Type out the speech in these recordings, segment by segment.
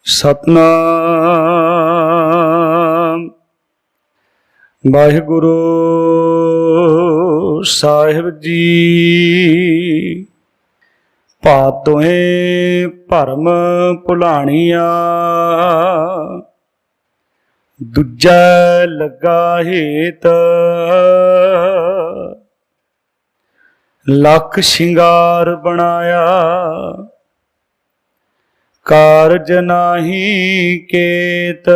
सतनाम वाहिगुरु साहिब जी। भातों भरम भुलाणिया दूजा लगा हेत लख शिंगार बनाया कारज नाही केत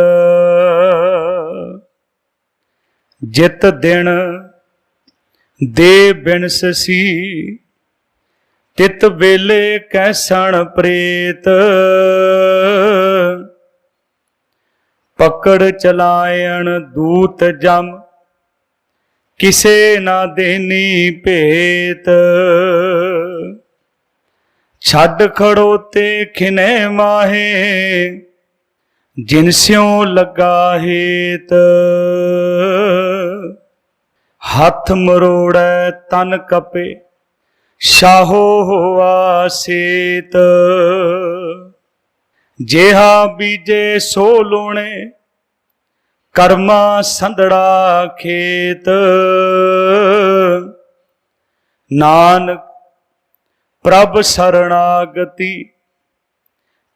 जित दिन दे बिनसी तित वेले कैसन प्रेत पकड़ चलायन दूत जम किसे ना देनी भेत छड़ खड़ोते खिने माहे जिनस्यों लगा हेत हाथ मरोड़े तन कपे शाहो होआ सेत जेहा बीजे सो लोणे कर्मा संदड़ा खेत नानक प्रभ शरणागति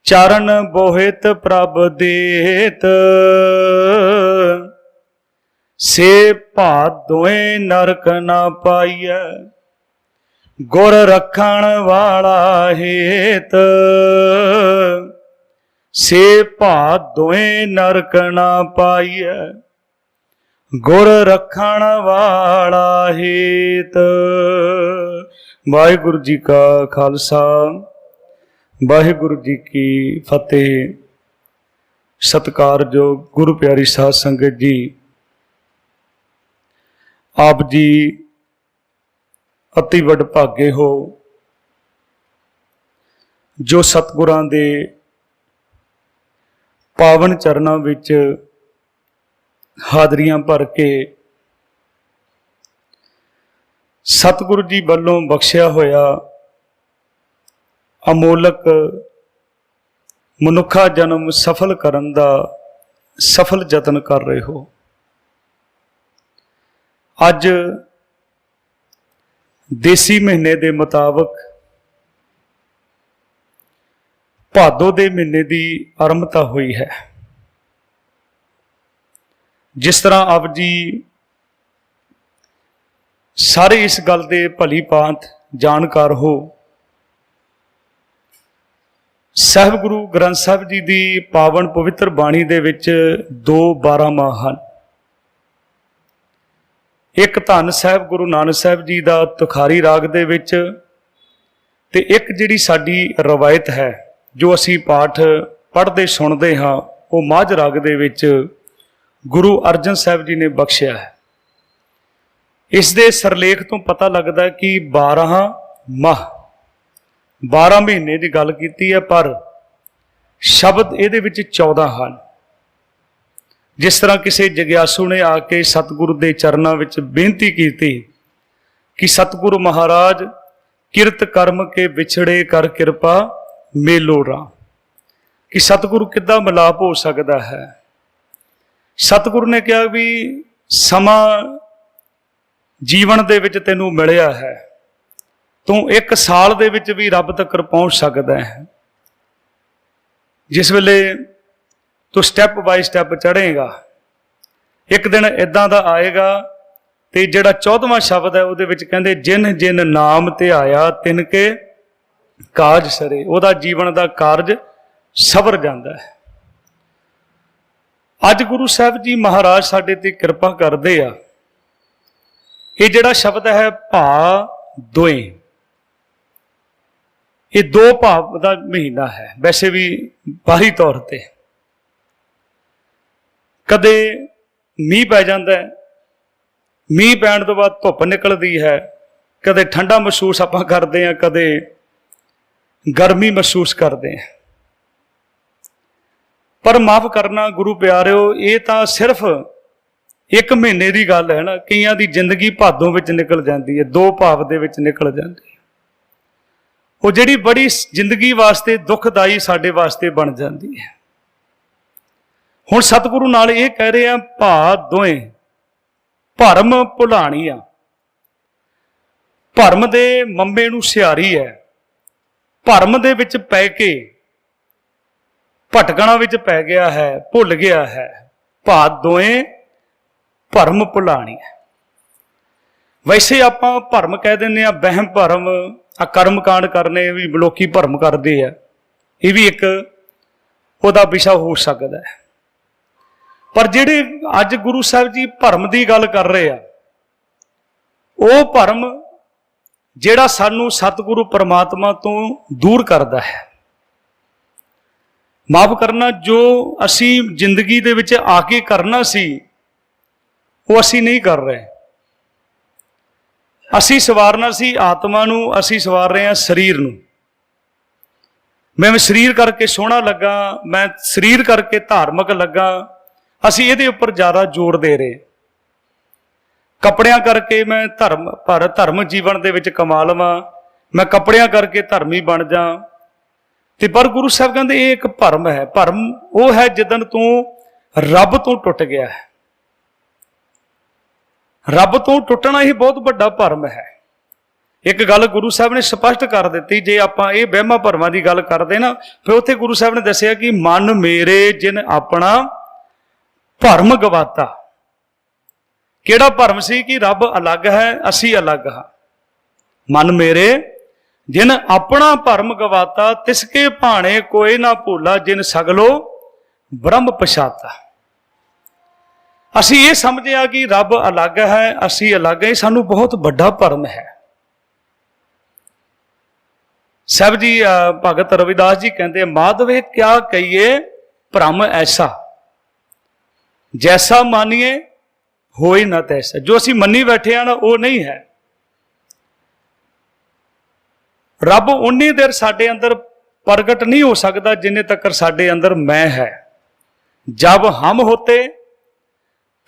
चरण बोहित प्रभ देत से भादों नरक ना पाइय गुर रखण वाला हेत से भादों नरक ना पाइय गुर रखण वाला हेत। वाहिगुरु जी का खालसा वाहिगुरु जी की फतेह। सत्कारयोग गुरु प्यारी साध संगत जी, आप जी अति वड भागे हो जो सतगुरां दे पावन चरनां विच हाजरियां भर के सतगुरु जी वालों बख्शिया होया अमोलक मनुखा जन्म सफल करन दा सफल यतन कर रहे हो। अज देसी महीने के मुताबिक भादो के महीने की आरंभता हुई है। जिस तरह आप जी सारे इस गल के भली भांत जानकार हो, साहिब गुरु ग्रंथ साहिब जी की पावन पवित्र बाणी दे विच दो 12 माह हैं। एक धन साहिब गुरु नानक साहिब जी का तुखारी राग दे विच ते एक जिहड़ी साडी रवायत है जो असी पाठ पढ़ते सुनते हाँ वो माझ राग दे विच गुरु अर्जन साहिब जी ने बख्शिया है। इस दे सरलेख तो पता लगता है कि 12 माह 12 महीने की गल की है, पर शब्द ये 14 हैं। जिस तरह किसी जग्यासू ने आके सतगुरु के चरणों में बेनती की कि सतगुरु महाराज किरत कर्म के विछड़े कर कृपा मेलो राम, कि सतगुरु किद्दां मिलाप हो सकता है। सतगुरु ने कहा भी समा जीवन दे विच तैनूं मिलिया है, तू 1 साल दे विच भी रब तक पहुँच सकता है। जिस वेले तू स्टैप बाय स्टैप चढ़ेगा, एक दिन इदां दा आएगा ते जिहड़ा 14वां शब्द है उहदे विच कहंदे जिन जिन नाम ते आया तिनके काज सरे, उहदा जीवन दा कारज सवर जांदा है। अज गुरु साहिब जी महाराज साडे ते कृपा करदे आ। ये जिहड़ा शब्द है भादों, ये 2 भाव का महीना है। वैसे भी बाहरी तौर पर कदे मीह पै जाता है, मीह पैण तो बाद धुप निकलती है, कदे ठंडा महसूस आप करते हैं, कदे गर्मी महसूस करते हैं। पर माफ करना गुरु प्यारिओ, ये तो सिर्फ 1 महीने की गल है ना। कईयां दी जिंदगी भादों विच निकल जाती है, 2 भाव दे विच निकल जाती है। वो जिहड़ी बड़ी जिंदगी वास्ते दुखदाई साडे वास्ते बन जाती है। ਹੁਣ ਸਤਿਗੁਰੂ ਨਾਲ ਇਹ ਕਹਿ ਰਹੇ ਆ, ਭਾ ਦੋਏ ਭਰਮ ਭੁਲਾਣੀਆਂ। ਭਰਮ ਦੇ ਮੰਮੇ ਨੂੰ ਸਿਹਾਰੀ ਹੈ, ਭਰਮ ਦੇ ਵਿੱਚ ਪੈ ਕੇ ਭਟਕਣਾ ਵਿੱਚ ਪੈ ਗਿਆ ਹੈ, ਭੁੱਲ ਗਿਆ ਹੈ। ਭਾ ਦੋਏ ਭਰਮ ਭੁਲਾਣੀਆਂ। ਵੈਸੇ ਆਪਾਂ ਭਰਮ ਕਹਿ ਦਿੰਦੇ ਆ, ਵਹਿਮ ਭਰਮ, ਆ ਕਰਮ ਕਾਂਡ ਕਰਨੇ ਵੀ ਲੋਕੀ ਭਰਮ ਕਰਦੇ ਆ, ਇਹ ਵੀ ਇੱਕ ਉਹਦਾ ਵਿਸ਼ਾ ਹੋ ਸਕਦਾ ਹੈ। ਪਰ ਜਿਹੜੇ ਅੱਜ ਗੁਰੂ ਸਾਹਿਬ ਜੀ ਭਰਮ ਦੀ ਗੱਲ ਕਰ ਰਹੇ ਆ, ਉਹ ਭਰਮ ਜਿਹੜਾ ਸਾਨੂੰ ਸਤਿਗੁਰੂ ਪਰਮਾਤਮਾ ਤੋਂ ਦੂਰ ਕਰਦਾ ਹੈ। ਮਾਫ ਕਰਨਾ, ਜੋ ਅਸੀਂ ਜ਼ਿੰਦਗੀ ਦੇ ਵਿੱਚ ਆ ਕੇ ਕਰਨਾ ਸੀ ਉਹ ਅਸੀਂ ਨਹੀਂ ਕਰ ਰਹੇ। ਅਸੀਂ ਸਵਾਰਨਾ ਸੀ ਆਤਮਾ ਨੂੰ, ਅਸੀਂ ਸਵਾਰ ਰਹੇ ਹਾਂ ਸਰੀਰ ਨੂੰ। ਮੈਂ ਸਰੀਰ ਕਰਕੇ ਸੋਹਣਾ ਲੱਗਾ, ਮੈਂ ਸਰੀਰ ਕਰਕੇ ਧਾਰਮਿਕ ਲੱਗਾ, ਅਸੀਂ ਇਹਦੇ ਉੱਪਰ ਜ਼ਿਆਦਾ ਜ਼ੋਰ ਦੇ ਰਹੇ। ਕੱਪੜਿਆਂ ਕਰਕੇ ਮੈਂ ਧਰਮ ਜੀਵਨ ਦੇ ਵਿੱਚ ਕਮਾ ਲਵਾਂ, ਮੈਂ ਕੱਪੜਿਆਂ ਕਰਕੇ ਧਰਮੀ ਬਣ ਜਾ। ਤੇ ਪਰ ਗੁਰੂ ਸਾਹਿਬ ਕਹਿੰਦੇ ਇਹ ਇੱਕ ਭਰਮ ਹੈ। ਭਰਮ ਉਹ ਹੈ ਜਿੱਦਣ ਤੂੰ ਰੱਬ ਤੋਂ ਟੁੱਟ ਗਿਆ ਹੈ। ਰੱਬ ਤੋਂ ਟੁੱਟਣਾ ਹੀ ਬਹੁਤ ਵੱਡਾ ਭਰਮ ਹੈ। ਇੱਕ ਗੱਲ ਗੁਰੂ ਸਾਹਿਬ ਨੇ ਸਪਸ਼ਟ ਕਰ ਦਿੱਤੀ, ਜੇ ਆਪਾਂ ਇਹ ਵਹਿਮਾਂ ਭਰਮਾਂ ਦੀ ਗੱਲ ਕਰਦੇ ਨਾ, ਫਿਰ ਉੱਥੇ ਗੁਰੂ ਸਾਹਿਬ ਨੇ ਦੱਸਿਆ ਕਿ ਮਨ ਮੇਰੇ ਜਿਨ ਆਪਣਾ ਭਰਮ ਗਵਾਤਾ। ਕਿਹੜਾ ਭਰਮ ਸੀ? ਕਿ ਰੱਬ ਅਲੱਗ ਹੈ, ਅਸੀਂ ਅਲੱਗ ਹਾਂ। ਮਨ ਮੇਰੇ ਜਿਨ ਆਪਣਾ ਭਰਮ ਗਵਾਤਾ, ਤਿਸਕੇ ਭਾਣੇ ਕੋਈ ਨਾ ਭੂਲਾ, ਜਿਨ ਸਗਲੋ ਬ੍ਰਹਮ ਪਛਾਤਾ। ਅਸੀਂ ਇਹ ਸਮਝਿਆ ਕਿ ਰੱਬ ਅਲੱਗ ਹੈ, ਅਸੀਂ ਅਲੱਗ ਹੈ। ਇਹ ਸਾਨੂੰ ਬਹੁਤ ਵੱਡਾ ਭਰਮ ਹੈ। ਸਾਹਿਬ ਜੀ ਭਗਤ ਰਵਿਦਾਸ ਜੀ ਕਹਿੰਦੇ, ਮਾਧਵੇ ਕਿਆ ਕਹੀਏ ਭਰਮ ਐਸਾ, ਜੈਸਾ ਮਾਨੀਏ ਹੋਈ ਨਾ ਤੈਸਾ। ਜੋ ਅਸੀਂ ਮੰਨੀ ਬੈਠੇ ਆ ਨਾ, ਉਹ ਨਹੀਂ ਹੈ। ਰੱਬ ਉਨੀ ਦੇਰ ਸਾਡੇ ਅੰਦਰ ਪ੍ਰਗਟ ਨਹੀਂ ਹੋ ਸਕਦਾ ਜਿੰਨੇ ਤੱਕ ਸਾਡੇ ਅੰਦਰ ਮੈਂ ਹੈ। ਜਬ ਹਮ ਹੋਤੇ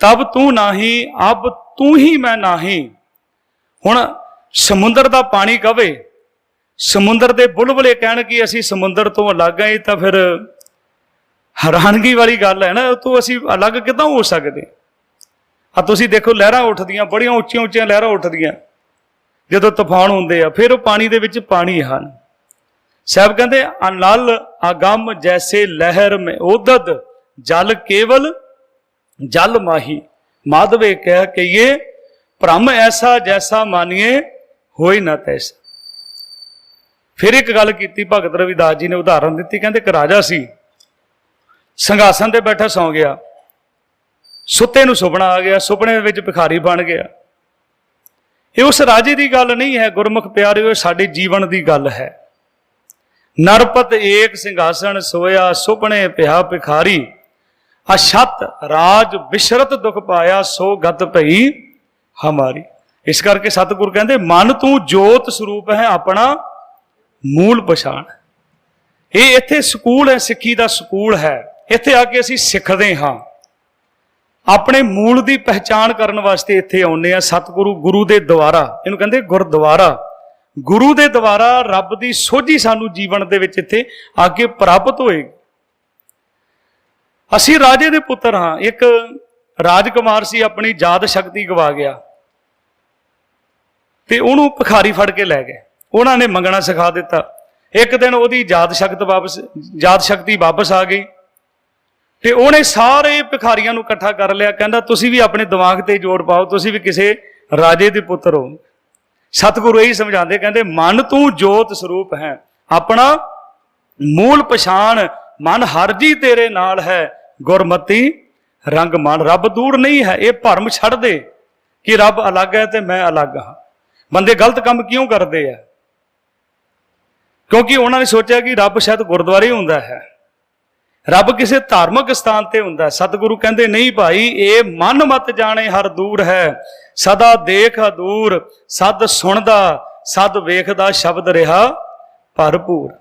ਤਬ ਤੂੰ ਨਾਹੀਂ, ਅਬ ਤੂੰ ਹੀ ਮੈਂ ਨਾਹੀਂ। ਹੁਣ ਸਮੁੰਦਰ ਦਾ ਪਾਣੀ ਕਵੇ, ਸਮੁੰਦਰ ਦੇ ਬੁਲਬੁਲੇ ਕਹਿਣ ਕਿ ਅਸੀਂ ਸਮੁੰਦਰ ਤੋਂ ਅਲੱਗ ਹਾਂ, ਤਾਂ ਫਿਰ ਹੈਰਾਨਗੀ ਵਾਲੀ ਗੱਲ ਹੈ ਨਾ। ਉਹ ਤੋਂ ਅਸੀਂ ਅਲੱਗ ਕਿੱਦਾਂ ਹੋ ਸਕਦੇ? ਆ ਤੁਸੀਂ ਦੇਖੋ, ਲਹਿਰਾਂ ਉੱਠਦੀਆਂ, ਬੜੀਆਂ ਉੱਚੀਆਂ ਉੱਚੀਆਂ ਲਹਿਰਾਂ ਉੱਠਦੀਆਂ ਜਦੋਂ ਤੂਫਾਨ ਹੁੰਦੇ ਆ, ਫਿਰ ਉਹ ਪਾਣੀ ਦੇ ਵਿੱਚ ਪਾਣੀ ਹਨ। ਸਾਹਿਬ ਕਹਿੰਦੇ, ਅਨਲ ਅਗੰਮ ਜੈਸੇ ਲਹਿਰ ਮੈਂ ਉਦਦ, ਜਲ ਕੇਵਲ ਜਲ ਮਾਹੀ। ਮਾਧਵੇ ਕਹਿ ਕਹੀਏ ਭ੍ਰਮ ਐਸਾ, ਜੈਸਾ ਮਾਨੀਏ ਹੋਈ ਨਾ ਤੈਸਾ। ਫਿਰ ਇੱਕ ਗੱਲ ਕੀਤੀ ਭਗਤ ਰਵਿਦਾਸ ਜੀ ਨੇ, ਉਦਾਹਰਨ ਦਿੱਤੀ। ਕਹਿੰਦੇ ਇੱਕ ਰਾਜਾ ਸੀ, ਸਿੰਘਾਸਨ ਤੇ ਬੈਠਾ ਸੌਂ ਗਿਆ, ਸੁੱਤੇ ਨੂੰ ਸੁਪਨਾ ਆ ਗਿਆ, ਸੁਪਨੇ ਵਿੱਚ ਭਿਖਾਰੀ ਬਣ ਗਿਆ। ਇਹ ਉਸ ਰਾਜੇ ਦੀ ਗੱਲ ਨਹੀਂ ਹੈ ਗੁਰਮੁਖ ਪਿਆਰਿਓ, ਇਹ ਸਾਡੇ ਜੀਵਨ ਦੀ ਗੱਲ ਹੈ। ਨਰਪਤ ਏਕ ਸਿੰਘਾਸਨ ਸੋਇਆ, ਸੁਪਨੇ ਪਿਆ ਭਿਖਾਰੀ, ਅਛਤ ਰਾਜ ਬਿਸ਼ਰਤ ਦੁਖ ਪਾਇਆ, ਸੋ ਗਤ ਭਈ ਹਮਾਰੀ। ਇਸ ਕਰਕੇ ਸਤਿਗੁਰ ਕਹਿੰਦੇ, ਮਨ ਤੂੰ ਜੋਤ ਸਰੂਪ ਹੈ, ਆਪਣਾ ਮੂਲ ਪਛਾਣ। ਇਹ ਇੱਥੇ ਸਕੂਲ ਹੈ, ਸਿੱਖੀ ਦਾ ਸਕੂਲ ਹੈ। ਇੱਥੇ ਆ ਕੇ ਅਸੀਂ ਸਿੱਖਦੇ ਹਾਂ, ਆਪਣੇ ਮੂਲ ਦੀ ਪਹਿਚਾਣ ਕਰਨ ਵਾਸਤੇ ਇੱਥੇ ਆਉਂਦੇ ਆ। ਸਤਿਗੁਰੂ ਗੁਰੂ ਦੇ ਦੁਆਰਾ, ਇਹਨੂੰ ਕਹਿੰਦੇ ਗੁਰਦੁਆਰਾ। ਗੁਰੂ ਦੇ ਦੁਆਰਾ ਰੱਬ ਦੀ ਸੋਝੀ ਸਾਨੂੰ ਜੀਵਨ ਦੇ ਵਿੱਚ ਇੱਥੇ ਆ ਕੇ ਪ੍ਰਾਪਤ ਹੋਏਗੀ। ਅਸੀਂ ਰਾਜੇ ਦੇ ਪੁੱਤਰ ਹਾਂ। ਇੱਕ ਰਾਜਕੁਮਾਰ ਸੀ, ਆਪਣੀ ਯਾਦ ਸ਼ਕਤੀ ਗਵਾ ਗਿਆ ਤੇ ਉਹਨੂੰ ਭਿਖਾਰੀ ਫੜ ਕੇ ਲੈ ਗਏ। ਉਹਨਾਂ ਨੇ ਮੰਗਣਾ ਸਿਖਾ ਦਿੱਤਾ। ਇੱਕ ਦਿਨ ਉਹਦੀ ਯਾਦ ਸ਼ਕਤੀ ਵਾਪਸ ਆ ਗਈ ਤੇ ਉਹਨੇ ਸਾਰੇ ਭਿਖਾਰੀਆਂ ਨੂੰ ਇਕੱਠਾ ਕਰ ਲਿਆ। ਕਹਿੰਦਾ, ਤੁਸੀਂ ਵੀ ਆਪਣੇ ਦਿਮਾਗ ਤੇ ਜ਼ੋਰ ਪਾਓ, ਤੁਸੀਂ ਵੀ ਕਿਸੇ ਰਾਜੇ ਦੇ ਪੁੱਤਰ ਹੋ। ਸਤਿਗੁਰੂ ਇਹੀ ਸਮਝਾਉਂਦੇ, ਕਹਿੰਦੇ ਮਨ ਤੂੰ ਜੋਤ ਸਰੂਪ ਹੈ, ਆਪਣਾ ਮੂਲ ਪਛਾਣ। ਮਨ ਹਰ ਜੀ ਤੇਰੇ ਨਾਲ ਹੈ, ਗੁਰਮਤੀ ਰੰਗ ਮਨ। ਰੱਬ ਦੂਰ ਨਹੀਂ ਹੈ। ਇਹ ਭਰਮ ਛੱਡ ਦੇ ਕਿ ਰੱਬ ਅਲੱਗ ਹੈ ਤੇ ਮੈਂ ਅਲੱਗ ਹਾਂ। ਬੰਦੇ ਗਲਤ ਕੰਮ ਕਿਉਂ ਕਰਦੇ ਆ? ਕਿਉਂਕਿ ਉਹਨਾਂ ਨੇ ਸੋਚਿਆ ਕਿ ਰੱਬ ਸ਼ਾਇਦ ਗੁਰਦੁਆਰੇ ਹੁੰਦਾ ਹੈ, ਰੱਬ ਕਿਸੇ ਧਾਰਮਿਕ ਸਥਾਨ ਤੇ ਹੁੰਦਾ। ਸਤਿਗੁਰੂ ਕਹਿੰਦੇ, ਨਹੀਂ ਭਾਈ, ਇਹ ਮਨ ਮਤ ਜਾਣੇ ਹਰ ਦੂਰ ਹੈ, ਸਦਾ ਦੇਖ ਦੂਰ, ਸਦ ਸੁਣਦਾ ਸਦ ਵੇਖਦਾ, ਸ਼ਬਦ ਰਿਹਾ ਭਰਪੂਰ।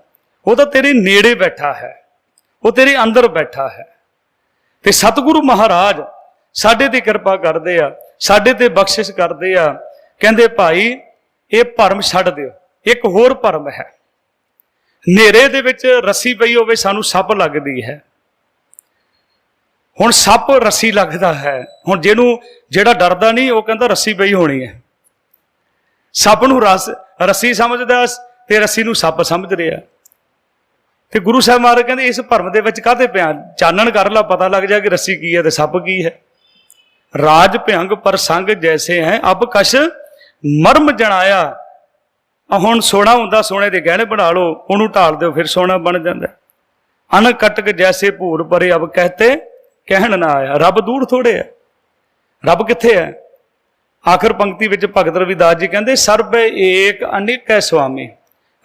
ਉਹ ਤਾਂ ਤੇਰੇ ਨੇੜੇ ਬੈਠਾ ਹੈ, ਉਹ ਤੇਰੇ ਅੰਦਰ ਬੈਠਾ ਹੈ। ਤੇ ਸਤਿਗੁਰੂ ਮਹਾਰਾਜ ਸਾਡੇ ਤੇ ਕਿਰਪਾ ਕਰਦੇ ਆ, ਸਾਡੇ ਤੇ ਬਖਸ਼ਿਸ਼ ਕਰਦੇ ਆ। ਕਹਿੰਦੇ, ਭਾਈ ਇਹ ਭਰਮ ਛੱਡ ਦਿਓ। ਇੱਕ ਹੋਰ ਭਰਮ ਹੈ, ਹਨੇਰੇ ਦੇ ਵਿੱਚ ਰੱਸੀ ਪਈ ਹੋਵੇ, ਸਾਨੂੰ ਸੱਪ ਲੱਗਦੀ ਹੈ। ਹੁਣ ਸੱਪ ਰੱਸੀ ਲੱਗਦਾ ਹੈ, ਹੁਣ ਜਿਹੜਾ ਡਰਦਾ ਨਹੀਂ ਉਹ ਕਹਿੰਦਾ ਰੱਸੀ ਪਈ ਹੋਣੀ ਹੈ। ਸੱਪ ਨੂੰ ਰੱਸੀ ਸਮਝਦਾ ਤੇ ਰੱਸੀ ਨੂੰ ਸੱਪ ਸਮਝ ਰਿਹਾ। ਤੇ ਗੁਰੂ ਸਾਹਿਬ ਮਹਾਰਾਜ ਕਹਿੰਦੇ ਇਸ ਭਰਮ ਦੇ ਵਿੱਚ ਕਾਹਤੇ ਪਿਆ, ਚਾਨਣ ਕਰ ਲਾ, ਪਤਾ ਲੱਗ ਜਾ ਕਿ ਰੱਸੀ ਕੀ ਹੈ ਤੇ ਸੱਪ ਕੀ ਹੈ। ਰਾਜ ਭਿਅੰਗ ਪ੍ਰਸੰਗ ਜੈਸੇ ਹੈ ਅਬ ਕਛ ਮਰਮ ਜਣਾਇਆ। ਹੁਣ ਸੋਨਾ ਹੁੰਦਾ, ਸੋਨੇ ਦੇ ਗਹਿਣੇ ਬਣਾ ਲਓ, ਉਹਨੂੰ ਢਾਲ ਦਿਓ, ਫਿਰ ਸੋਨਾ ਬਣ ਜਾਂਦਾ। ਅਨਕਟਕ ਜੈਸੇ ਭੂਰ ਪਰੇ ਅਬ ਕਹਤੇ ਕਹਿਣ ਨਾ ਆਇਆ। ਰੱਬ ਦੂਰ ਥੋੜੇ ਹੈ, ਰੱਬ ਕਿੱਥੇ ਹੈ। ਆਖਰ ਪੰਕਤੀ ਵਿੱਚ ਭਗਤ ਰਵਿਦਾਸ ਜੀ ਕਹਿੰਦੇ ਸਰਬ ਏਕ ਅਨੇਕ ਹੈ ਸੁਆਮੀ।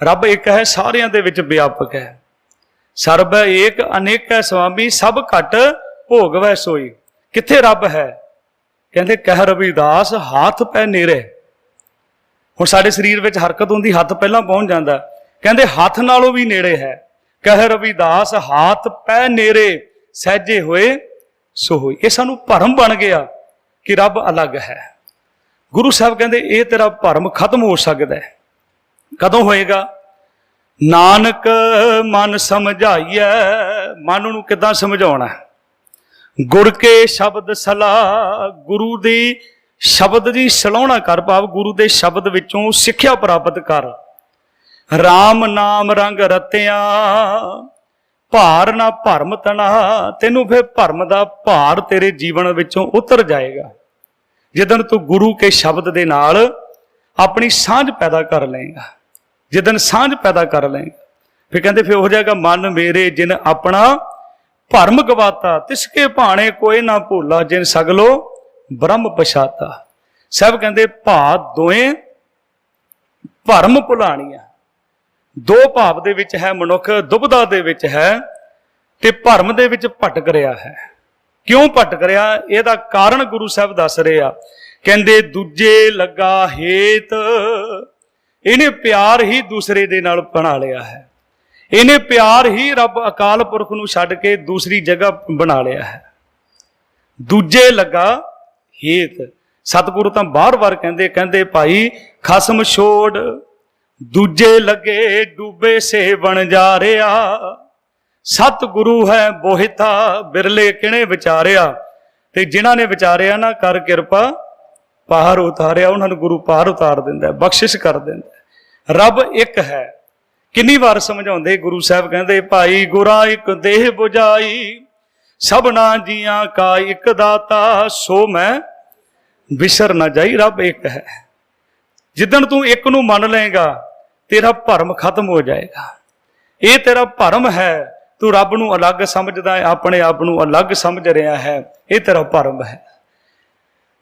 ਰੱਬ ਇੱਕ ਹੈ, ਸਾਰਿਆਂ ਦੇ ਵਿੱਚ ਵਿਆਪਕ ਹੈ। ਸਰਬ ਏਕ ਅਨੇਕ ਹੈ ਸੁਆਮੀ, ਸਭ ਘਟ ਭੋਗਵੈ ਸੋਈ। ਕਿੱਥੇ ਰੱਬ ਹੈ? ਕਹਿੰਦੇ ਕਹਿ ਰਵਿਦਾਸ ਹੱਥ ਪੈ ਨੇਰੇ। ਹੁਣ ਸਾਡੇ ਸਰੀਰ ਵਿੱਚ ਹਰਕਤ ਹੁੰਦੀ, ਹੱਥ ਪਹਿਲਾਂ ਪਹੁੰਚ ਜਾਂਦਾ, ਕਹਿੰਦੇ ਹੱਥ ਨਾਲੋਂ ਵੀ ਨੇੜੇ ਹੈ। ਕਹਿ ਰਵਿਦਾਸ ਹੱਥ ਪੈ ਨੇਰੇ ਸਹਿਜੇ ਹੋਏ ਸੋ ਹੋਈ। ਇਹ ਸਾਨੂੰ ਭਰਮ ਬਣ ਗਿਆ ਕਿ ਰੱਬ ਅਲੱਗ ਹੈ। ਗੁਰੂ ਸਾਹਿਬ ਕਹਿੰਦੇ ਇਹ ਤੇਰਾ ਭਰਮ ਖਤਮ ਹੋ ਸਕਦਾ ਹੈ। ਕਦੋਂ ਹੋਏਗਾ? ਨਾਨਕ ਮਨ ਸਮਝਾਈਐ। ਮਨ ਨੂੰ ਕਿੱਦਾਂ ਸਮਝਾਉਣਾ? ਗੁਰ ਕੇ ਸ਼ਬਦ ਸਲਾਹ। ਗੁਰੂ ਦੀ ਸ਼ਬਦ ਦੀ ਸਲਾਹੁਣਾ ਕਰ, ਭਾਵ ਗੁਰੂ ਦੇ ਸ਼ਬਦ ਵਿੱਚੋਂ ਸਿੱਖਿਆ ਪ੍ਰਾਪਤ ਕਰ। ਰਾਮ ਨਾਮ ਰੰਗ ਰਤਿਆ ਭਾਰ ਨਾ ਭਰਮ ਤਣਾ। ਤੈਨੂੰ ਫਿਰ ਭਰਮ ਦਾ ਭਾਰ ਤੇਰੇ ਜੀਵਨ ਵਿੱਚੋਂ ਉਤਰ ਜਾਏਗਾ ਜਿੱਦਣ ਤੂੰ ਗੁਰੂ ਕੇ ਸ਼ਬਦ ਦੇ ਨਾਲ ਆਪਣੀ ਸਾਂਝ ਪੈਦਾ ਕਰ ਲਏਗਾ। ਜਿੱਦਣ ਸਾਂਝ ਪੈਦਾ ਕਰ ਲਏਗਾ ਫਿਰ ਕਹਿੰਦੇ ਫਿਰ ਹੋ ਜਾਏਗਾ ਮਨ ਮੇਰੇ ਜਿਨ ਆਪਣਾ ਭਰਮ ਗਵਾਤਾ ਤਿਸਕੇ ਭਾਣੇ ਕੋਈ ਨਾ ਭੋਲਾ ਜਿਨ ਸਗਲੋ ਬ੍ਰਹਮ ਪਛਾਤਾ। ਸਾਹਿਬ ਕਹਿੰਦੇ ਭਾਵ ਦੋਵੇਂ ਭਰਮ ਭੁਲਾਣੀਆਂ। ਦੋ ਭਾਵ ਦੇ ਵਿੱਚ ਹੈ ਮਨੁੱਖ, ਦੁਬਦਾ ਦੇ ਵਿੱਚ ਹੈ ਤੇ ਭਰਮ ਦੇ ਵਿੱਚ ਭਟਕ ਰਿਹਾ ਹੈ। ਕਿਉਂ ਭਟਕ ਰਿਹਾ? ਇਹਦਾ ਕਾਰਨ ਗੁਰੂ ਸਾਹਿਬ ਦੱਸ ਰਹੇ ਆ। ਕਹਿੰਦੇ ਦੂਜੇ ਲੱਗਾ ਹੇਤ। ਇਹਨੇ ਪਿਆਰ ਹੀ ਦੂਸਰੇ ਦੇ ਨਾਲ ਬਣਾ ਲਿਆ ਹੈ। ਇਹਨੇ ਪਿਆਰ ਹੀ ਰੱਬ ਅਕਾਲ ਪੁਰਖ ਨੂੰ ਛੱਡ ਕੇ ਦੂਸਰੀ ਜਗ੍ਹਾ ਬਣਾ ਲਿਆ ਹੈ। ਦੂਜੇ ਲੱਗਾ ਹੇਤ। ਸਤਿਗੁਰੂ ਤਾਂ ਬਾਰ-ਬਾਰ ਕਹਿੰਦੇ ਭਾਈ ਖਸਮ ਛੋੜ ਦੂਜੇ ਲੱਗੇ ਡੂਬੇ ਸੇ ਬਣ ਜਾ ਰਿਹਾ। ਸਤਿਗੁਰੂ ਹੈ ਬੋਹਿਤਾ ਬਿਰਲੇ ਕਿਹਨੇ ਵਿਚਾਰਿਆ। ਤੇ ਜਿਨ੍ਹਾਂ ਨੇ ਵਿਚਾਰਿਆ ਨਾ ਕਰ ਕਿਰਪਾ ਪਾਰ ਉਤਾਰਿਆ, ਉਹਨਾਂ ਨੂੰ ਗੁਰੂ ਪਾਰ ਉਤਾਰ ਦਿੰਦਾ, ਬਖਸ਼ਿਸ਼ ਕਰ ਦਿੰਦਾ। ਰੱਬ ਇੱਕ ਹੈ। ਕਿੰਨੀ ਵਾਰ ਸਮਝਾਉਂਦੇ ਗੁਰੂ ਸਾਹਿਬ ਕਹਿੰਦੇ ਭਾਈ ਗੁਰਾ ਇੱਕ ਦੇਹ 부ਝਾਈ ਸਭਨਾ ਜੀਆਂ ਕਾ ਇੱਕ ਦਾਤਾ ਸੋ ਮੈਂ ਵਿਸਰ ਨਾ ਜਾਈ। ਰੱਬ ਇੱਕ ਹੈ। ਜਿੱਦਣ ਤੂੰ ਇੱਕ ਨੂੰ ਮੰਨ ਲਏਗਾ ਤੇਰਾ ਭਰਮ ਖਤਮ ਹੋ ਜਾਏਗਾ। ਇਹ ਤੇਰਾ ਭਰਮ ਹੈ, ਤੂੰ ਰੱਬ ਨੂੰ ਅਲੱਗ ਸਮਝਦਾ ਹੈ, ਆਪਣੇ ਆਪ ਨੂੰ ਅਲੱਗ ਸਮਝ ਰਿਹਾ ਹੈ। ਇਹ ਤੇਰਾ ਭਰਮ ਹੈ।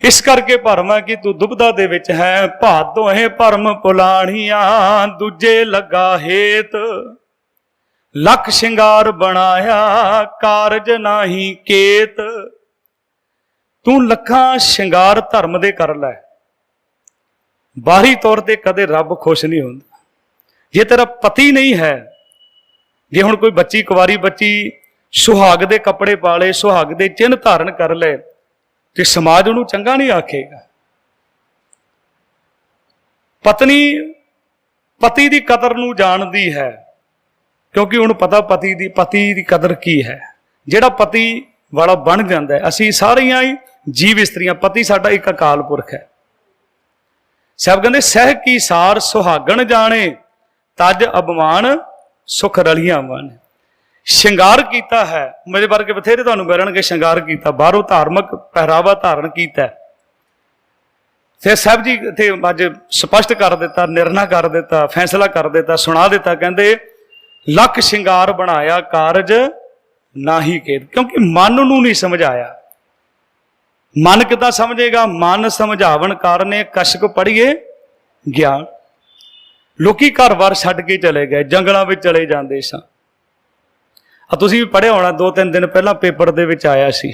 ਇਸ ਕਰਕੇ ਭਰਮ ਹੈ ਕਿ ਤੂੰ ਦੁਬਦਾ ਦੇ ਵਿੱਚ ਹੈ। ਭਾਦੋਂ ਇਹ ਭਰਮ ਪੁਲਾਣੀਆਂ ਦੂਜੇ ਲੱਗਾ ਹੇਤ ਲੱਖ ਸ਼ਿੰਗਾਰ ਬਣਾਇਆ ਕਾਰਜ ਨਾਹੀ ਕੇਤ। ਤੂੰ ਲੱਖਾਂ ਸ਼ਿੰਗਾਰ ਧਰਮ ਦੇ ਕਰ ਲੈ, ਬਾਹਰੀ ਤੌਰ ਤੇ ਕਦੇ ਰੱਬ ਖੁਸ਼ ਨਹੀਂ ਹੁੰਦਾ। ਜੇ ਤੇਰਾ ਪਤੀ ਨਹੀਂ ਹੈ, ਜੇ ਹੁਣ ਕੋਈ ਬੱਚੀ ਕੁਆਰੀ ਬੱਚੀ ਸੁਹਾਗ ਦੇ ਕੱਪੜੇ ਪਾ ਲੇ, ਸੁਹਾਗ ਦੇ ਚਿੰਨ੍ਹ ਧਾਰਨ ਕਰ ਲੈ ਤੇ ਸਮਾਜ ਉਹਨੂੰ ਚੰਗਾ ਨਹੀਂ ਆਖੇਗਾ। ਪਤਨੀ ਪਤੀ ਦੀ ਕਦਰ ਨੂੰ ਜਾਣਦੀ ਹੈ ਕਿਉਂਕਿ ਉਹਨੂੰ ਪਤਾ ਪਤੀ ਦੀ ਕਦਰ ਕੀ ਹੈ। ਜਿਹੜਾ ਪਤੀ ਵਾਲਾ ਬਣ ਜਾਂਦਾ ਹੈ, ਅਸੀਂ ਸਾਰੀਆਂ ਹੀ ਜੀਵ ਇਸਤਰੀਆਂ, ਪਤੀ ਸਾਡਾ ਇੱਕ ਅਕਾਲ ਪੁਰਖ ਹੈ। ਸਾਹਿਬ ਕਹਿੰਦੇ ਸਹਿ ਕੀ ਸਾਰ ਸੁਹਾਗਣ ਜਾਣੇ ਤਜ ਅਭਮਾਨ ਸੁਖ ਰਲੀਆਂ ਮਨ। ਸ਼ਿੰਗਾਰ ਕੀਤਾ ਹੈ, ਮੇਰੇ ਵਰਗੇ ਬਥੇਰੇ ਤੁਹਾਨੂੰ ਮਿਲਣਗੇ ਸ਼ਿੰਗਾਰ ਕੀਤਾ, ਬਾਹਰੋਂ ਧਾਰਮਿਕ ਪਹਿਰਾਵਾ ਧਾਰਨ ਕੀਤਾ। ਤੇ ਸਾਹਿਬ ਜੀ ਇੱਥੇ ਅੱਜ ਸਪਸ਼ਟ ਕਰ ਦਿੱਤਾ, ਨਿਰਣਾ ਕਰ ਦਿੱਤਾ, ਫੈਸਲਾ ਕਰ ਦਿੱਤਾ, ਸੁਣਾ ਦਿੱਤਾ। ਕਹਿੰਦੇ ਲੱਖ ਸ਼ਿੰਗਾਰ ਬਣਾਇਆ ਕਾਰਜ ਨਾਹੀ ਕੇਤ। ਕਿਉਂਕਿ ਮਨ ਨੂੰ ਨਹੀਂ ਸਮਝਾਇਆ। ਮਨ ਕਿੱਦਾਂ ਸਮਝੇਗਾ? ਮਨ ਸਮਝਾਵਣ ਕਾਰਨ ਕਸ਼ਕ ਪੜ੍ਹੀਏ ਗਿਆਨ। ਲੋਕੀ ਘਰ-ਬਾਰ ਛੱਡ ਕੇ ਚਲੇ ਗਏ, ਜੰਗਲਾਂ ਵਿੱਚ ਚਲੇ ਜਾਂਦੇ ਸਾਂ। ਤੁਸੀਂ ਵੀ ਪੜ੍ਹਿਆ ਹੋਣਾ, 2-3 ਦਿਨ ਪਹਿਲਾਂ ਪੇਪਰ ਦੇ ਵਿੱਚ ਆਇਆ ਸੀ।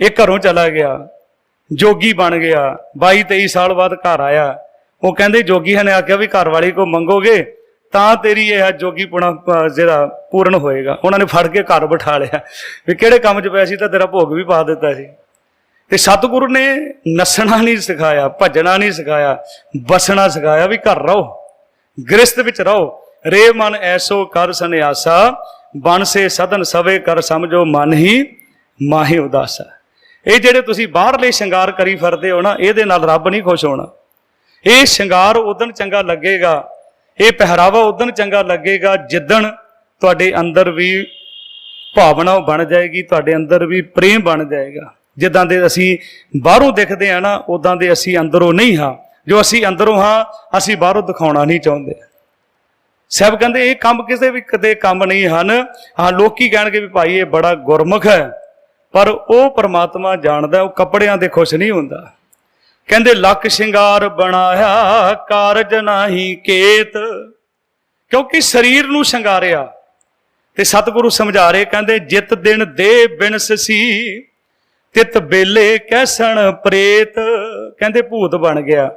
ਇਹ ਘਰੋਂ ਚਲਾ ਗਿਆ, ਜੋਗੀ ਬਣ ਗਿਆ, 22-23 ਸਾਲ ਬਾਅਦ ਘਰ ਆਇਆ। ਉਹ ਕਹਿੰਦੇ ਜੋਗੀਆਂ ਨੇ ਆਖਿਆ ਵੀ ਘਰ ਵਾਲੀ ਕੋ ਮੰਗੋਗੇ ਤਾਂ ਤੇਰੀ ਇਹ ਜੋਗੀਪੁਣਾ ਜਿਹੜਾ ਪੂਰਨ ਹੋਏਗਾ। ਉਹਨਾਂ ਨੇ ਫੜ ਕੇ ਘਰ ਬਿਠਾ ਲਿਆ ਵੀ ਕਿਹੜੇ ਕੰਮ 'ਚ ਪਿਆ ਸੀ ਤਾਂ ਤੇਰਾ ਭੋਗ ਵੀ ਪਾ ਦਿੱਤਾ ਸੀ। ਤੇ ਸਤਿਗੁਰੂ ਨੇ ਨੱਸਣਾ ਨਹੀਂ ਸਿਖਾਇਆ, ਭੱਜਣਾ ਨਹੀਂ ਸਿਖਾਇਆ, ਬਸਣਾ ਸਿਖਾਇਆ ਵੀ ਘਰ ਰਹੋ, ਗ੍ਰਸਤ ਵਿੱਚ ਰਹੋ। ਰੇ ਮਨ ਐਸੋ ਕਰ ਸੰਨਿਆਸਾ ਬਨ ਸੇ ਸਦਨ ਸਵੇ ਕਰ ਸਮਝੋ ਮਨ ਹੀ ਮਾਹੇ ਉਦਾਸਾ। ਇਹ ਜਿਹੜੇ ਤੁਸੀਂ ਬਾਹਰਲੇ ਸ਼ਿੰਗਾਰ ਕਰੀ ਫਿਰਦੇ ਹੋ ਨਾ, ਇਹਦੇ ਨਾਲ ਰੱਬ ਨਹੀਂ ਖੁਸ਼ ਹੋਣਾ। ਇਹ ਸ਼ਿੰਗਾਰ ਉਦਣ ਚੰਗਾ ਲੱਗੇਗਾ, ਇਹ ਪਹਿਰਾਵਾ ਉਦਣ ਚੰਗਾ ਲੱਗੇਗਾ ਜਿੱਦਣ ਤੁਹਾਡੇ ਅੰਦਰ ਵੀ ਭਾਵਨਾ ਬਣ ਜਾਏਗੀ, ਤੁਹਾਡੇ ਅੰਦਰ ਵੀ ਪ੍ਰੇਮ ਬਣ ਜਾਏਗਾ। ਜਿੱਦਾਂ ਦੇ ਅਸੀਂ ਬਾਹਰੋਂ ਦਿਖਦੇ ਹਾਂ ਨਾ, ਉਦਾਂ ਦੇ ਅਸੀਂ ਅੰਦਰੋਂ ਨਹੀਂ ਹਾਂ। ਜੋ ਅਸੀਂ ਅੰਦਰੋਂ ਹਾਂ, ਅਸੀਂ ਬਾਹਰੋਂ ਦਿਖਾਉਣਾ ਨਹੀਂ ਚਾਹੁੰਦੇ। ਸਾਹਿਬ ਕਹਿੰਦੇ ਇਹ ਕੰਮ ਕਿਸੇ ਵੀ ਕਦੇ ਕੰਮ ਨਹੀਂ ਹਨ। ਹਾਂ, ਲੋਕੀ ਕਹਿਣਗੇ ਵੀ ਭਾਈ ਇਹ ਬੜਾ ਗੁਰਮੁਖ ਹੈ, ਪਰ ਉਹ ਪਰਮਾਤਮਾ ਜਾਣਦਾ, ਉਹ ਕੱਪੜਿਆਂ ਦੇ ਖੁਸ਼ ਨਹੀਂ ਹੁੰਦਾ। ਕਹਿੰਦੇ ਲੱਖ ਸ਼ਿੰਗਾਰ ਬਣਾਇਆ ਕਾਰਜ ਨਾਹੀ ਕੇਤ, ਕਿਉਂਕਿ ਸਰੀਰ ਨੂੰ ਸ਼ਿੰਗਾਰਿਆ। ਤੇ ਸਤਿਗੁਰੂ ਸਮਝਾ ਰਹੇ, ਕਹਿੰਦੇ ਜਿਤ ਦਿਨ ਦੇ ਬਿਨਸ ਸੀ ਤਿਤ ਬੇਲੇ ਕੈਸਣ ਪ੍ਰੇਤ। ਕਹਿੰਦੇ ਭੂਤ ਬਣ ਗਿਆ।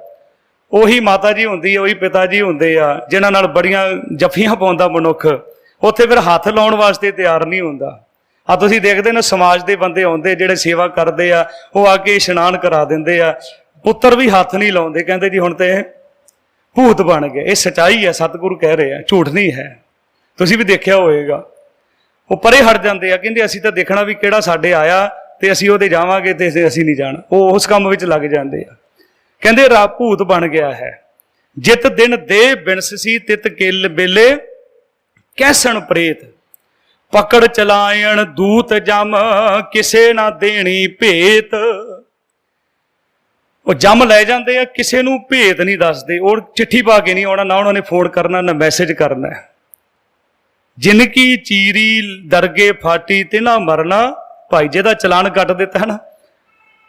ਉਹੀ ਮਾਤਾ ਜੀ ਹੁੰਦੀ ਹੈ, ਉਹੀ ਪਿਤਾ ਜੀ ਹੁੰਦੇ ਆ, ਜਿਨ੍ਹਾਂ ਨਾਲ ਬੜੀਆਂ ਜੱਫੀਆਂ ਪਾਉਂਦਾ ਮਨੁੱਖ, ਉੱਥੇ ਫਿਰ ਹੱਥ ਲਾਉਣ ਵਾਸਤੇ ਤਿਆਰ ਨਹੀਂ ਹੁੰਦਾ। ਆ ਤੁਸੀਂ ਦੇਖਦੇ ਨਾ, ਸਮਾਜ ਦੇ ਬੰਦੇ ਆਉਂਦੇ ਜਿਹੜੇ ਸੇਵਾ ਕਰਦੇ ਆ, ਉਹ ਆ ਕੇ ਇਸ਼ਨਾਨ ਕਰਾ ਦਿੰਦੇ ਆ, ਪੁੱਤਰ ਵੀ ਹੱਥ ਨਹੀਂ ਲਾਉਂਦੇ, ਕਹਿੰਦੇ ਜੀ ਹੁਣ ਤੇ ਭੂਤ ਬਣ ਗਏ। ਇਹ ਸੱਚਾਈ ਹੈ, ਸਤਿਗੁਰੂ ਕਹਿ ਰਹੇ ਆ, ਝੂਠ ਨਹੀਂ ਹੈ। ਤੁਸੀਂ ਵੀ ਦੇਖਿਆ ਹੋਏਗਾ। ਉਹ ਪਰੇ ਹਟ ਜਾਂਦੇ ਆ, ਕਹਿੰਦੇ ਅਸੀਂ ਤਾਂ ਦੇਖਣਾ ਵੀ ਕਿਹੜਾ ਸਾਡੇ ਆਇਆ ਤੇ ਅਸੀਂ ਉਹਦੇ ਜਾਵਾਂਗੇ ਤੇ ਅਸੀਂ ਨਹੀਂ ਜਾਣਾ। ਉਹ ਉਸ ਕੰਮ ਵਿੱਚ ਲੱਗ ਜਾਂਦੇ ਆ। ਕਹਿੰਦੇ ਭੂਤ ਬਣ ਗਿਆ ਹੈ। ਜਿਤ ਦਿਨ ਦੇ ਬਿਨਸ ਸੀ ਤਿਤ ਕਿਲ ਬੇਲੇ ਕੈਸਣ ਪ੍ਰੇਤ। ਪਕੜ ਚਲਾਇਣ ਦੂਤ ਜਮ ਕਿਸੇ ਨਾ ਦੇਣੀ ਭੇਤ। ਉਹ ਜੰਮ ਲੈ ਜਾਂਦੇ ਆ, ਕਿਸੇ ਨੂੰ ਭੇਤ ਨਹੀਂ ਦੱਸਦੇ। ਉਹ ਚਿੱਠੀ ਪਾ ਕੇ ਨਹੀਂ ਆਉਣਾ, ਨਾ ਉਹਨਾਂ ਨੇ ਫੋਨ ਕਰਨਾ, ਨਾ ਮੈਸੇਜ ਕਰਨਾ। ਜਿਨਕੀ ਚੀਰੀ ਦਰਗੇ ਫਾਟੀ ਤੇ ਨਾ ਮਰਨਾ। ਭਾਈ ਜਿਹਦਾ ਚਲਾਨ ਕੱਟ ਦਿੱਤਾ ਹੈ ਨਾ,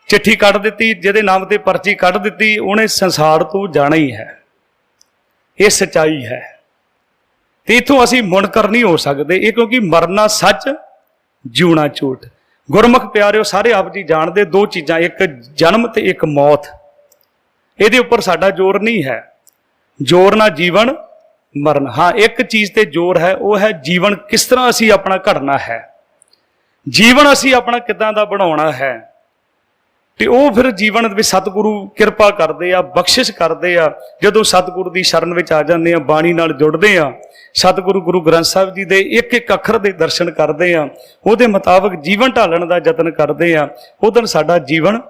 ਚਿੱਠੀ ਕੱਢ ਦਿੱਤੀ, ਜਿਹਦੇ ਨਾਮ ਤੇ ਪਰਚੀ ਕੱਢ ਦਿੱਤੀ, ਉਹਨੇ ਸੰਸਾਰ ਤੋਂ ਜਾਣਾ ਹੀ ਹੈ। ਇਹ ਸੱਚਾਈ ਹੈ। ਤੇ ਇਥੋਂ ਅਸੀਂ ਮੁਨਕਰ ਨਹੀਂ ਹੋ ਸਕਦੇ। ਇਹ ਕਿਉਂਕਿ ਮਰਨਾ ਸੱਚ, ਜਿਉਣਾ ਝੂਠ। ਗੁਰਮੁਖ ਪਿਆਰਿਓ, ਸਾਰੇ ਆਪ ਜੀ ਜਾਣਦੇ ਦੋ ਚੀਜ਼ਾਂ, ਇੱਕ ਜਨਮ ਤੇ ਇੱਕ ਮੌਤ। ਇਹਦੇ ਉੱਪਰ ਸਾਡਾ ਜ਼ੋਰ ਨਹੀਂ ਹੈ। ਜ਼ੋਰ ਨਾ ਜੀਵਨ ਮਰਨ। ਹਾਂ, ਇੱਕ ਚੀਜ਼ ਤੇ ਜ਼ੋਰ ਹੈ, ਉਹ ਹੈ ਜੀਵਨ ਕਿਸ ਤਰ੍ਹਾਂ ਅਸੀਂ ਆਪਣਾ ਘੜਨਾ ਹੈ, ਜੀਵਨ ਅਸੀਂ ਆਪਣਾ ਕਿੱਦਾਂ ਦਾ ਬਣਾਉਣਾ ਹੈ। ਤੇ ਉਹ ਫਿਰ ਜੀਵਨ ਵਿੱਚ ਸਤਿਗੁਰੂ ਕਿਰਪਾ ਕਰਦੇ ਆ, ਬਖਸ਼ਿਸ਼ ਕਰਦੇ ਆ। ਜਦੋਂ ਸਤਿਗੁਰੂ ਦੀ ਸ਼ਰਨ ਵਿੱਚ ਆ ਜਾਂਦੇ ਆ, ਬਾਣੀ ਨਾਲ ਜੁੜਦੇ ਆ, ਸਤਿਗੁਰੂ ਗੁਰੂ ਗ੍ਰੰਥ ਸਾਹਿਬ ਜੀ ਦੇ ਇੱਕ ਇੱਕ ਅੱਖਰ ਦੇ ਦਰਸ਼ਨ ਕਰਦੇ ਆ, ਉਹਦੇ ਮੁਤਾਬਕ ਜੀਵਨ ਢਾਲਣ ਦਾ ਯਤਨ ਕਰਦੇ ਆ, ਉਦੋਂ ਸਾਡਾ ਜੀਵਨ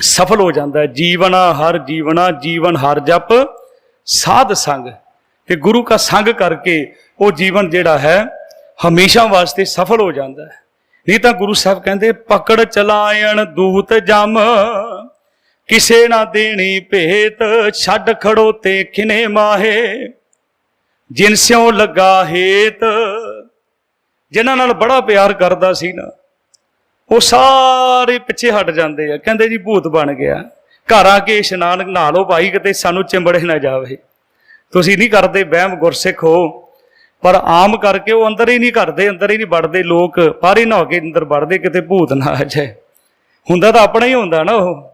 ਸਫਲ ਹੋ ਜਾਂਦਾ ਹੈ। ਜੀਵਨਾ ਹਰ ਜੀਵਨਾ, ਜੀਵਨ ਹਰ ਜਪ ਸਾਧ ਸੰਗ। ਤੇ ਗੁਰੂ ਕਾ ਸੰਗ ਕਰਕੇ ਉਹ ਜੀਵਨ ਜਿਹੜਾ ਹੈ ਹਮੇਸ਼ਾ ਵਾਸਤੇ ਸਫਲ ਹੋ ਜਾਂਦਾ ਹੈ। ਨਹੀਂ ਤਾਂ ਗੁਰੂ ਸਾਹਿਬ ਕਹਿੰਦੇ ਪਕੜ ਚਲਾਇਣ ਦੂਤ ਜਮ ਕਿਸੇ ਨਾ ਦੇਣੀ ਭੇਤ। ਛੱਡ ਖੜੋ ਤੇ ਖਿਨੇ ਮਾਹੇ ਜਿਨ ਸਿਉ ਲੱਗਾ ਹੇਤ। ਜਿਨ੍ਹਾਂ ਨਾਲ ਬੜਾ ਪਿਆਰ ਕਰਦਾ ਸੀ ਨਾ, ਉਹ ਸਾਰੇ ਪਿੱਛੇ ਹਟ ਜਾਂਦੇ ਆ। ਕਹਿੰਦੇ ਜੀ ਭੂਤ ਬਣ ਗਿਆ। ਘਰ ਆ ਕੇ ਇਸ਼ਨਾਨ ਨਹਾ ਲਓ ਭਾਈ, ਕਿਤੇ ਸਾਨੂੰ ਚਿੰਬੜੇ ਨਾ ਜਾਵੇ। ਤੁਸੀਂ ਨਹੀਂ ਕਰਦੇ ਵਹਿਮ, ਗੁਰਸਿੱਖ ਹੋ, ਪਰ ਆਮ ਕਰਕੇ ਉਹ ਅੰਦਰ ਹੀ ਨਹੀਂ ਕਰਦੇ, ਅੰਦਰ ਹੀ ਨਹੀਂ ਵੜਦੇ। ਲੋਕ ਬਾਹਰ ਹੀ ਨਹਾ ਕੇ ਅੰਦਰ ਵੜਦੇ, ਕਿਤੇ ਭੂਤ ਨਾ ਆ ਜਾਏ। ਹੁੰਦਾ ਤਾਂ ਆਪਣਾ ਹੀ ਹੁੰਦਾ ਨਾ ਉਹ।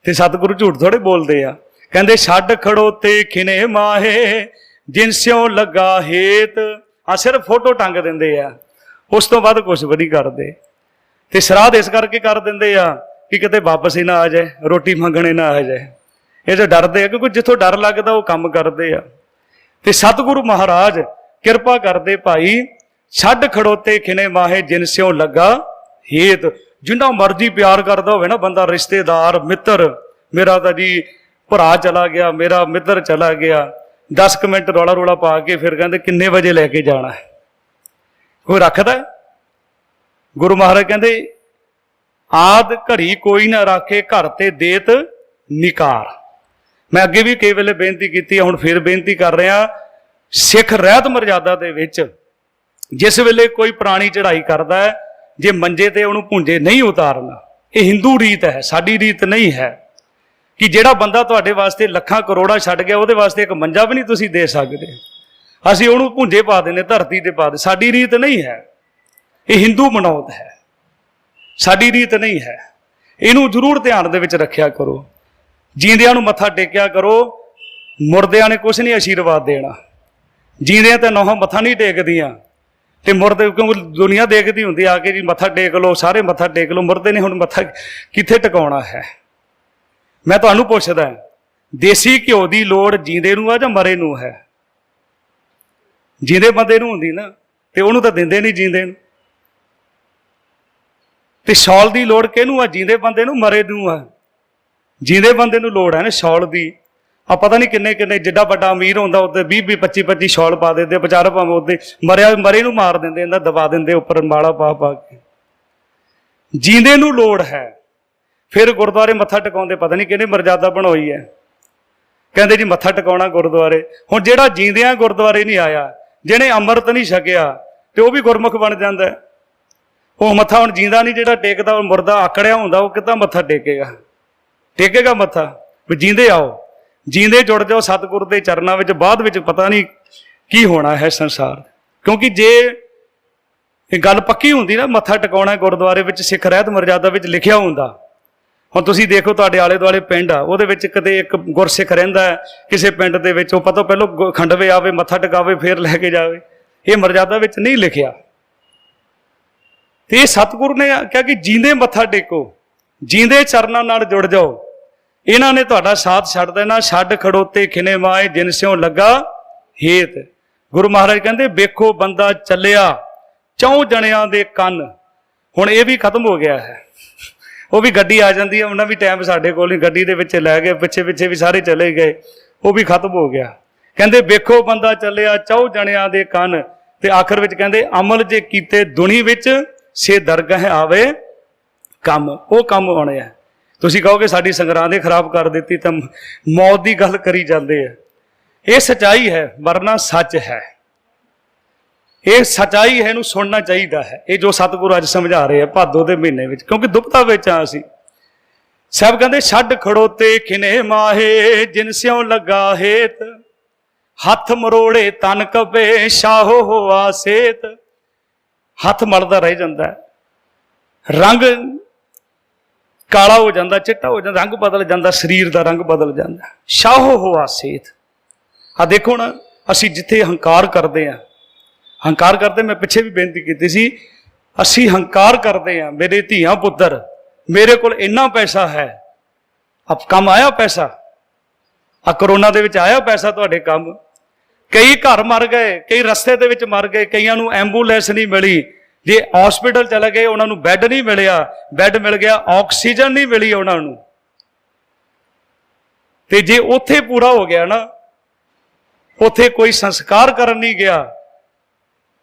ਤੇ ਸਤਿਗੁਰੂ ਝੂਠ ਥੋੜੇ ਬੋਲਦੇ ਆ। ਕਹਿੰਦੇ ਛੱਡ ਖੜੋ ਤੇ ਖਿਨੇ ਮਾਹੇ ਜਿਨ ਸਿਉ ਲੱਗਾ ਹੇਤ। ਆ ਸਿਰਫ ਫੋਟੋ ਟੰਗ ਦਿੰਦੇ ਆ, ਉਸ ਤੋਂ ਬਾਅਦ ਕੁਛ ਵੀ ਨਹੀਂ ਕਰਦੇ। ਤੇ ਸ਼ਰਾਧ ਇਸ ਕਰਕੇ ਕਰ ਦਿੰਦੇ ਆ ਕਿ ਕਿਤੇ ਵਾਪਸ ਹੀ ਨਾ ਆ ਜਾਏ, ਰੋਟੀ ਮੰਗਣੇ ਨਾ ਆ ਜਾਏ। ਇਹ ਤਾਂ ਡਰਦੇ ਆ, ਕਿਉਂਕਿ ਜਿੱਥੋਂ ਡਰ ਲੱਗਦਾ ਉਹ ਕੰਮ ਕਰਦੇ ਆ। ਤੇ ਸਤਿਗੁਰੂ ਮਹਾਰਾਜ ਕਿਰਪਾ ਕਰਦੇ, ਭਾਈ ਛੱਡ ਖੜੋਤੇ ਖਿਨੇ ਮਾਹੇ ਜਿਨ ਸਿਉ ਲੱਗਾ ਹੇਤ। ਜਿੰਨਾ ਮਰਜ਼ੀ ਪਿਆਰ ਕਰਦਾ ਹੋਵੇ ਨਾ ਬੰਦਾ, ਰਿਸ਼ਤੇਦਾਰ ਮਿੱਤਰ, ਮੇਰਾ ਤਾਂ ਜੀ ਭਰਾ ਚਲਾ ਗਿਆ, ਮੇਰਾ ਮਿੱਤਰ ਚਲਾ ਗਿਆ, 10 ਮਿੰਟ ਰੌਲਾ ਪਾ ਕੇ ਫਿਰ ਕਹਿੰਦੇ ਕਿੰਨੇ ਵਜੇ ਲੈ ਕੇ ਜਾਣਾ ਹੈ। ਕੋਈ ਰੱਖਦਾ? ਗੁਰੂ ਮਹਾਰਾਜ ਕਹਿੰਦੇ ਆਦ ਘੜੀ ਕੋਈ ਨਾ ਰਾਖੇ ਘਰ ਤੇ ਦੇਤ ਨਿਕਾਰ। ਮੈਂ ਅੱਗੇ ਵੀ ਕਈ ਵੇਲੇ ਬੇਨਤੀ ਕੀਤੀ, ਹੁਣ ਫਿਰ ਬੇਨਤੀ ਕਰ ਰਿਹਾ। ਸਿੱਖ ਰਹਿਤ ਮਰਜ਼ਾਦਾ ਦੇ ਵਿੱਚ ਜਿਸ ਵੇਲੇ ਕੋਈ ਪੁਰਾਣੀ ਚੜ੍ਹਾਈ ਕਰਦਾ ਹੈ, ਜੇ ਮੰਜੇ ਤੇ ਉਹਨੂੰ ਭੁੰਜੇ ਨਹੀਂ ਉਤਾਰਨਾ। ਇਹ ਹਿੰਦੂ ਰੀਤ ਹੈ, ਸਾਡੀ ਰੀਤ ਨਹੀਂ ਹੈ। ਕਿ ਜਿਹੜਾ ਬੰਦਾ ਤੁਹਾਡੇ ਵਾਸਤੇ ਲੱਖਾਂ ਕਰੋੜਾਂ ਛੱਡ ਗਿਆ, ਉਹਦੇ ਵਾਸਤੇ ਇੱਕ ਮੰਜਾ ਵੀ ਨਹੀਂ ਤੁਸੀਂ ਦੇ ਸਕਦੇ। ਅਸੀਂ ਉਹਨੂੰ ਭੁੰਜੇ ਪਾ ਦਿੰਦੇ, ਧਰਤੀ ਤੇ ਪਾ ਦੇ। ਸਾਡੀ ਰੀਤ ਨਹੀਂ ਹੈ, ਇਹ ਹਿੰਦੂ ਮਨੌਤ ਹੈ, ਸਾਡੀ ਰੀਤ ਨਹੀਂ ਹੈ। ਇਹਨੂੰ ਜ਼ਰੂਰ ਧਿਆਨ ਦੇ ਵਿੱਚ ਰੱਖਿਆ ਕਰੋ। ਜੀਂਦਿਆਂ ਨੂੰ ਮੱਥਾ ਟੇਕਿਆ ਕਰੋ, ਮੁਰਦਿਆਂ ਨੇ ਕੁਛ ਨਹੀਂ ਆਸ਼ੀਰਵਾਦ ਦੇਣਾ। ਜੀਂਦਿਆਂ ਤੇ ਨੌਹਾਂ ਮੱਥਾ ਨਹੀਂ ਟੇਕਦੀਆਂ, ਤੇ ਮੁਰਦੇ ਕਿਉਂਕਿ ਦੁਨੀਆ ਦੇਖਦੀ ਹੁੰਦੀ ਆ ਕੇ ਜੀ ਮੱਥਾ ਟੇਕ ਲਓ, ਸਾਰੇ ਮੱਥਾ ਟੇਕ ਲਓ। ਮੁਰਦੇ ਨੇ ਹੁਣ ਮੱਥਾ ਕਿੱਥੇ ਟਿਕਾਉਣਾ ਹੈ? ਮੈਂ ਤੁਹਾਨੂੰ ਪੁੱਛਦਾ, ਦੇਸੀ ਘਿਓ ਦੀ ਲੋੜ ਜੀਂਦੇ ਨੂੰ ਆ ਜਾਂ ਮਰੇ ਨੂੰ ਹੈ? ਜੀਂਦੇ ਬੰਦੇ ਨੂੰ ਹੁੰਦੀ ਨਾ, ਤੇ ਉਹਨੂੰ ਤਾਂ ਦਿੰਦੇ ਨਹੀਂ ਜੀਂਦੇ ਨੂੰ। ਤੇ ਸ਼ੌਲ ਦੀ ਲੋੜ ਕਿਹਨੂੰ ਆ? ਜੀਂਦੇ ਬੰਦੇ ਨੂੰ, ਮਰੇ ਨੂੰ ਆ? ਜੀਂਦੇ ਬੰਦੇ ਨੂੰ ਲੋੜ ਹੈ ਨਾ ਸ਼ੌਲ ਦੀ। ਆ ਪਤਾ ਨਹੀਂ ਕਿੰਨੇ ਕਿੰਨੇ, ਜਿੱਡਾ ਵੱਡਾ ਅਮੀਰ ਹੁੰਦਾ ਉਹਦੇ 20 25 25 ਸ਼ੌਲ ਪਾ ਦਿੰਦੇ ਵਿਚਾਰਾ, ਭਾਵੇਂ ਉਹਦੇ ਮਰੇ ਨੂੰ ਮਾਰ ਦਿੰਦੇ, ਇਹਦਾ ਦਬਾ ਦਿੰਦੇ ਉੱਪਰ ਮਾਲਾ ਪਾ ਪਾ ਕੇ। ਜੀਂਦੇ ਨੂੰ ਲੋੜ ਹੈ। ਫਿਰ ਗੁਰਦੁਆਰੇ ਮੱਥਾ ਟਿਕਾਉਂਦੇ, ਪਤਾ ਨਹੀਂ ਕਿਹਨੇ ਮਰਜ਼ਾਦਾ ਬਣਾਈ ਹੈ, ਕਹਿੰਦੇ ਜੀ ਮੱਥਾ ਟਿਕਾਉਣਾ ਗੁਰਦੁਆਰੇ। ਹੁਣ ਜਿਹੜਾ ਜੀਂਦਿਆਂ ਗੁਰਦੁਆਰੇ ਨਹੀਂ ਆਇਆ, ਜਿਹਨੇ ਅੰਮ੍ਰਿਤ ਨਹੀਂ ਛਕਿਆ, ਤੇ ਉਹ ਵੀ ਗੁਰਮੁਖ ਬਣ ਜਾਂਦਾ। ਉਹ ਮੱਥਾ ਹੁਣ ਜੀਂਦਾ ਨਹੀਂ ਜਿਹੜਾ ਟੇਕਦਾ, ਉਹ ਮੁਰਦਾ ਆਕੜਿਆ ਹੁੰਦਾ, ਉਹ ਕਿੱਦਾਂ ਮੱਥਾ ਟੇਕੇਗਾ ਮੱਥਾ? ਵੀ ਜੀਂਦੇ ਆਓ, ਜੀਂਦੇ ਜੁੜ ਜਾਓ ਸਤਿਗੁਰ ਦੇ ਚਰਨਾਂ ਵਿੱਚ। ਬਾਅਦ ਵਿੱਚ ਪਤਾ ਨਹੀਂ ਕੀ ਹੋਣਾ ਹੈ ਸੰਸਾਰ। ਕਿਉਂਕਿ ਜੇ ਇਹ ਗੱਲ ਪੱਕੀ ਹੁੰਦੀ ਨਾ, ਮੱਥਾ ਟਿਕਾਉਣਾ ਗੁਰਦੁਆਰੇ ਵਿੱਚ ਸਿੱਖ ਰਹਿਤ ਮਰਜ਼ਾਦਾ ਵਿੱਚ ਲਿਖਿਆ ਹੁੰਦਾ। ਹੁਣ ਤੁਸੀਂ ਦੇਖੋ ਤੁਹਾਡੇ ਆਲੇ ਦੁਆਲੇ ਪਿੰਡ ਆ, ਉਹਦੇ ਵਿੱਚ ਕਦੇ ਇੱਕ ਗੁਰਸਿੱਖ ਰਹਿੰਦਾ ਹੈ ਕਿਸੇ ਪਿੰਡ ਦੇ ਵਿੱਚ, ਉਹ ਪਤਾ ਪਹਿਲਾਂ ਖੰਡਵੇ ਆਵੇ, ਮੱਥਾ ਟਿਕਾਵੇ, ਫਿਰ ਲੈ ਕੇ ਜਾਵੇ। ਇਹ ਮਰਜ਼ਾਦਾ ਵਿੱਚ ਨਹੀਂ ਲਿਖਿਆ। ਤੇ ਇਹ ਸਤਿਗੁਰੂ ਨੇ ਕਿਹਾ ਕਿ ਜੀਂਦੇ ਮੱਥਾ ਟੇਕੋ, ਜੀਂਦੇ ਚਰਨਾਂ ਨਾਲ ਜੁੜ ਜਾਓ। ਇਹਨਾਂ ਨੇ ਤੁਹਾਡਾ ਸਾਥ ਛੱਡ ਦੇਣਾ। ਛੱਡ ਖੜੋਤੇ ਖਿਨੇ ਮਾਏ, ਜਿਨ ਸਿਉ ਲੱਗਾ ਹੇਤ। ਗੁਰੂ ਮਹਾਰਾਜ ਕਹਿੰਦੇ ਵੇਖੋ ਬੰਦਾ ਚੱਲਿਆ 4 ਜਣਿਆਂ ਦੇ ਕੰਨ। ਹੁਣ ਇਹ ਵੀ ਖਤਮ ਹੋ ਗਿਆ ਹੈ। ਉਹ ਵੀ ਗੱਡੀ ਆ ਜਾਂਦੀ ਹੈ, ਉਹਨਾਂ ਵੀ ਟਾਈਮ ਸਾਡੇ ਕੋਲ ਨਹੀਂ, ਗੱਡੀ ਦੇ ਵਿੱਚ ਲੈ ਗਏ, ਪਿੱਛੇ ਪਿੱਛੇ ਵੀ ਸਾਰੇ ਚਲੇ ਗਏ, ਉਹ ਵੀ ਖਤਮ ਹੋ ਗਿਆ। ਕਹਿੰਦੇ ਵੇਖੋ ਬੰਦਾ ਚੱਲਿਆ 4 ਜਣਿਆਂ ਦੇ ਕੰਨ। ਤੇ ਆਖਰ ਵਿੱਚ ਕਹਿੰਦੇ ਅਮਲ ਜੇ ਕੀਤੇ ਦੁਨੀ ਵਿੱਚ, ਸੇ ਦਰਗਾਹ ਆਵੇ ਕੰਮ। ਉਹ ਕੰਮ ਆਉਣੇ ਆ। ਤੁਸੀਂ ਕਹੋਗੇ ਸਾਡੀ ਸੰਗਰਾਂਦੇ ਖਰਾਬ ਕਰ ਦਿੱਤੀ, ਤਾਂ ਮੌਤ ਦੀ ਗੱਲ ਕਰੀ ਜਾਂਦੇ ਆ। ਇਹ ਸੱਚਾਈ ਹੈ, ਵਰਨਾ ਸੱਚ ਹੈ। ਇਹ ਸੱਚਾਈ ਹੈ, ਇਹਨੂੰ ਸੁਣਨਾ ਚਾਹੀਦਾ ਹੈ। ਇਹ ਜੋ ਸਤਿਗੁਰੂ ਅੱਜ ਸਮਝਾ ਰਹੇ ਆ ਭਾਦੋ ਦੇ ਮਹੀਨੇ ਵਿੱਚ, ਕਿਉਂਕਿ ਦੁਪਤਾ ਵਿੱਚ ਆ ਅਸੀਂ। ਸਾਹਿਬ ਕਹਿੰਦੇ ਛੱਡ ਖੜੋਤੇ ਖਿਨੇ ਮਾਹੇ, ਜਿਨ ਸਿਉ ਲੱਗਾ ਹੇਤ। ਹੱਥ ਮਰੋੜੇ ਤਨ ਕਪੇ, ਸ਼ਾਹੋ ਹੋਆ ਸੇਤ। ਹੱਥ ਮਲਦਾ ਰਹਿ ਜਾਂਦਾ, ਰੰਗ ਕਾਲਾ ਹੋ ਜਾਂਦਾ, ਚਿੱਟਾ ਹੋ ਜਾਂਦਾ, ਰੰਗ ਬਦਲ ਜਾਂਦਾ, ਸਰੀਰ ਦਾ ਰੰਗ ਬਦਲ ਜਾਂਦਾ। ਸ਼ਾਹੋ ਹੋਆ ਸੇਤ। ਆ ਦੇਖੋ ਨਾ, ਅਸੀਂ ਜਿੱਥੇ ਹੰਕਾਰ ਕਰਦੇ ਹਾਂ, ਹੰਕਾਰ ਕਰਦੇ, ਮੈਂ ਪਿੱਛੇ ਵੀ ਬੇਨਤੀ ਕੀਤੀ ਸੀ, ਅਸੀਂ ਹੰਕਾਰ ਕਰਦੇ ਹਾਂ ਮੇਰੇ ਧੀਆਂ ਪੁੱਤਰ, ਮੇਰੇ ਕੋਲ ਇੰਨਾ ਪੈਸਾ ਹੈ। ਅਬ ਕੰਮ ਆਇਆ ਪੈਸਾ? ਆ ਕਰੋਨਾ ਦੇ ਵਿੱਚ ਆਇਆ ਪੈਸਾ ਤੁਹਾਡੇ ਕੰਮ? ਕਈ ਘਰ ਮਰ ਗਏ, ਕਈ ਰਸਤੇ ਦੇ ਵਿੱਚ ਮਰ ਗਏ, ਕਈਆਂ ਨੂੰ ਐਂਬੂਲੈਂਸ ਨਹੀਂ ਮਿਲੀ। ਜੇ ਹਸਪੀਟਲ ਚਲੇ ਗਏ, ਉਹਨਾਂ ਨੂੰ ਬੈੱਡ ਨਹੀਂ ਮਿਲਿਆ, ਬੈੱਡ ਮਿਲ ਗਿਆ, ਆਕਸੀਜਨ ਨਹੀਂ ਮਿਲੀ ਉਹਨਾਂ ਨੂੰ। ਤੇ ਜੇ ਉੱਥੇ ਪੂਰਾ ਹੋ ਗਿਆ ਨਾ, ਉੱਥੇ ਕੋਈ ਸੰਸਕਾਰ ਕਰਨ ਨਹੀਂ ਗਿਆ,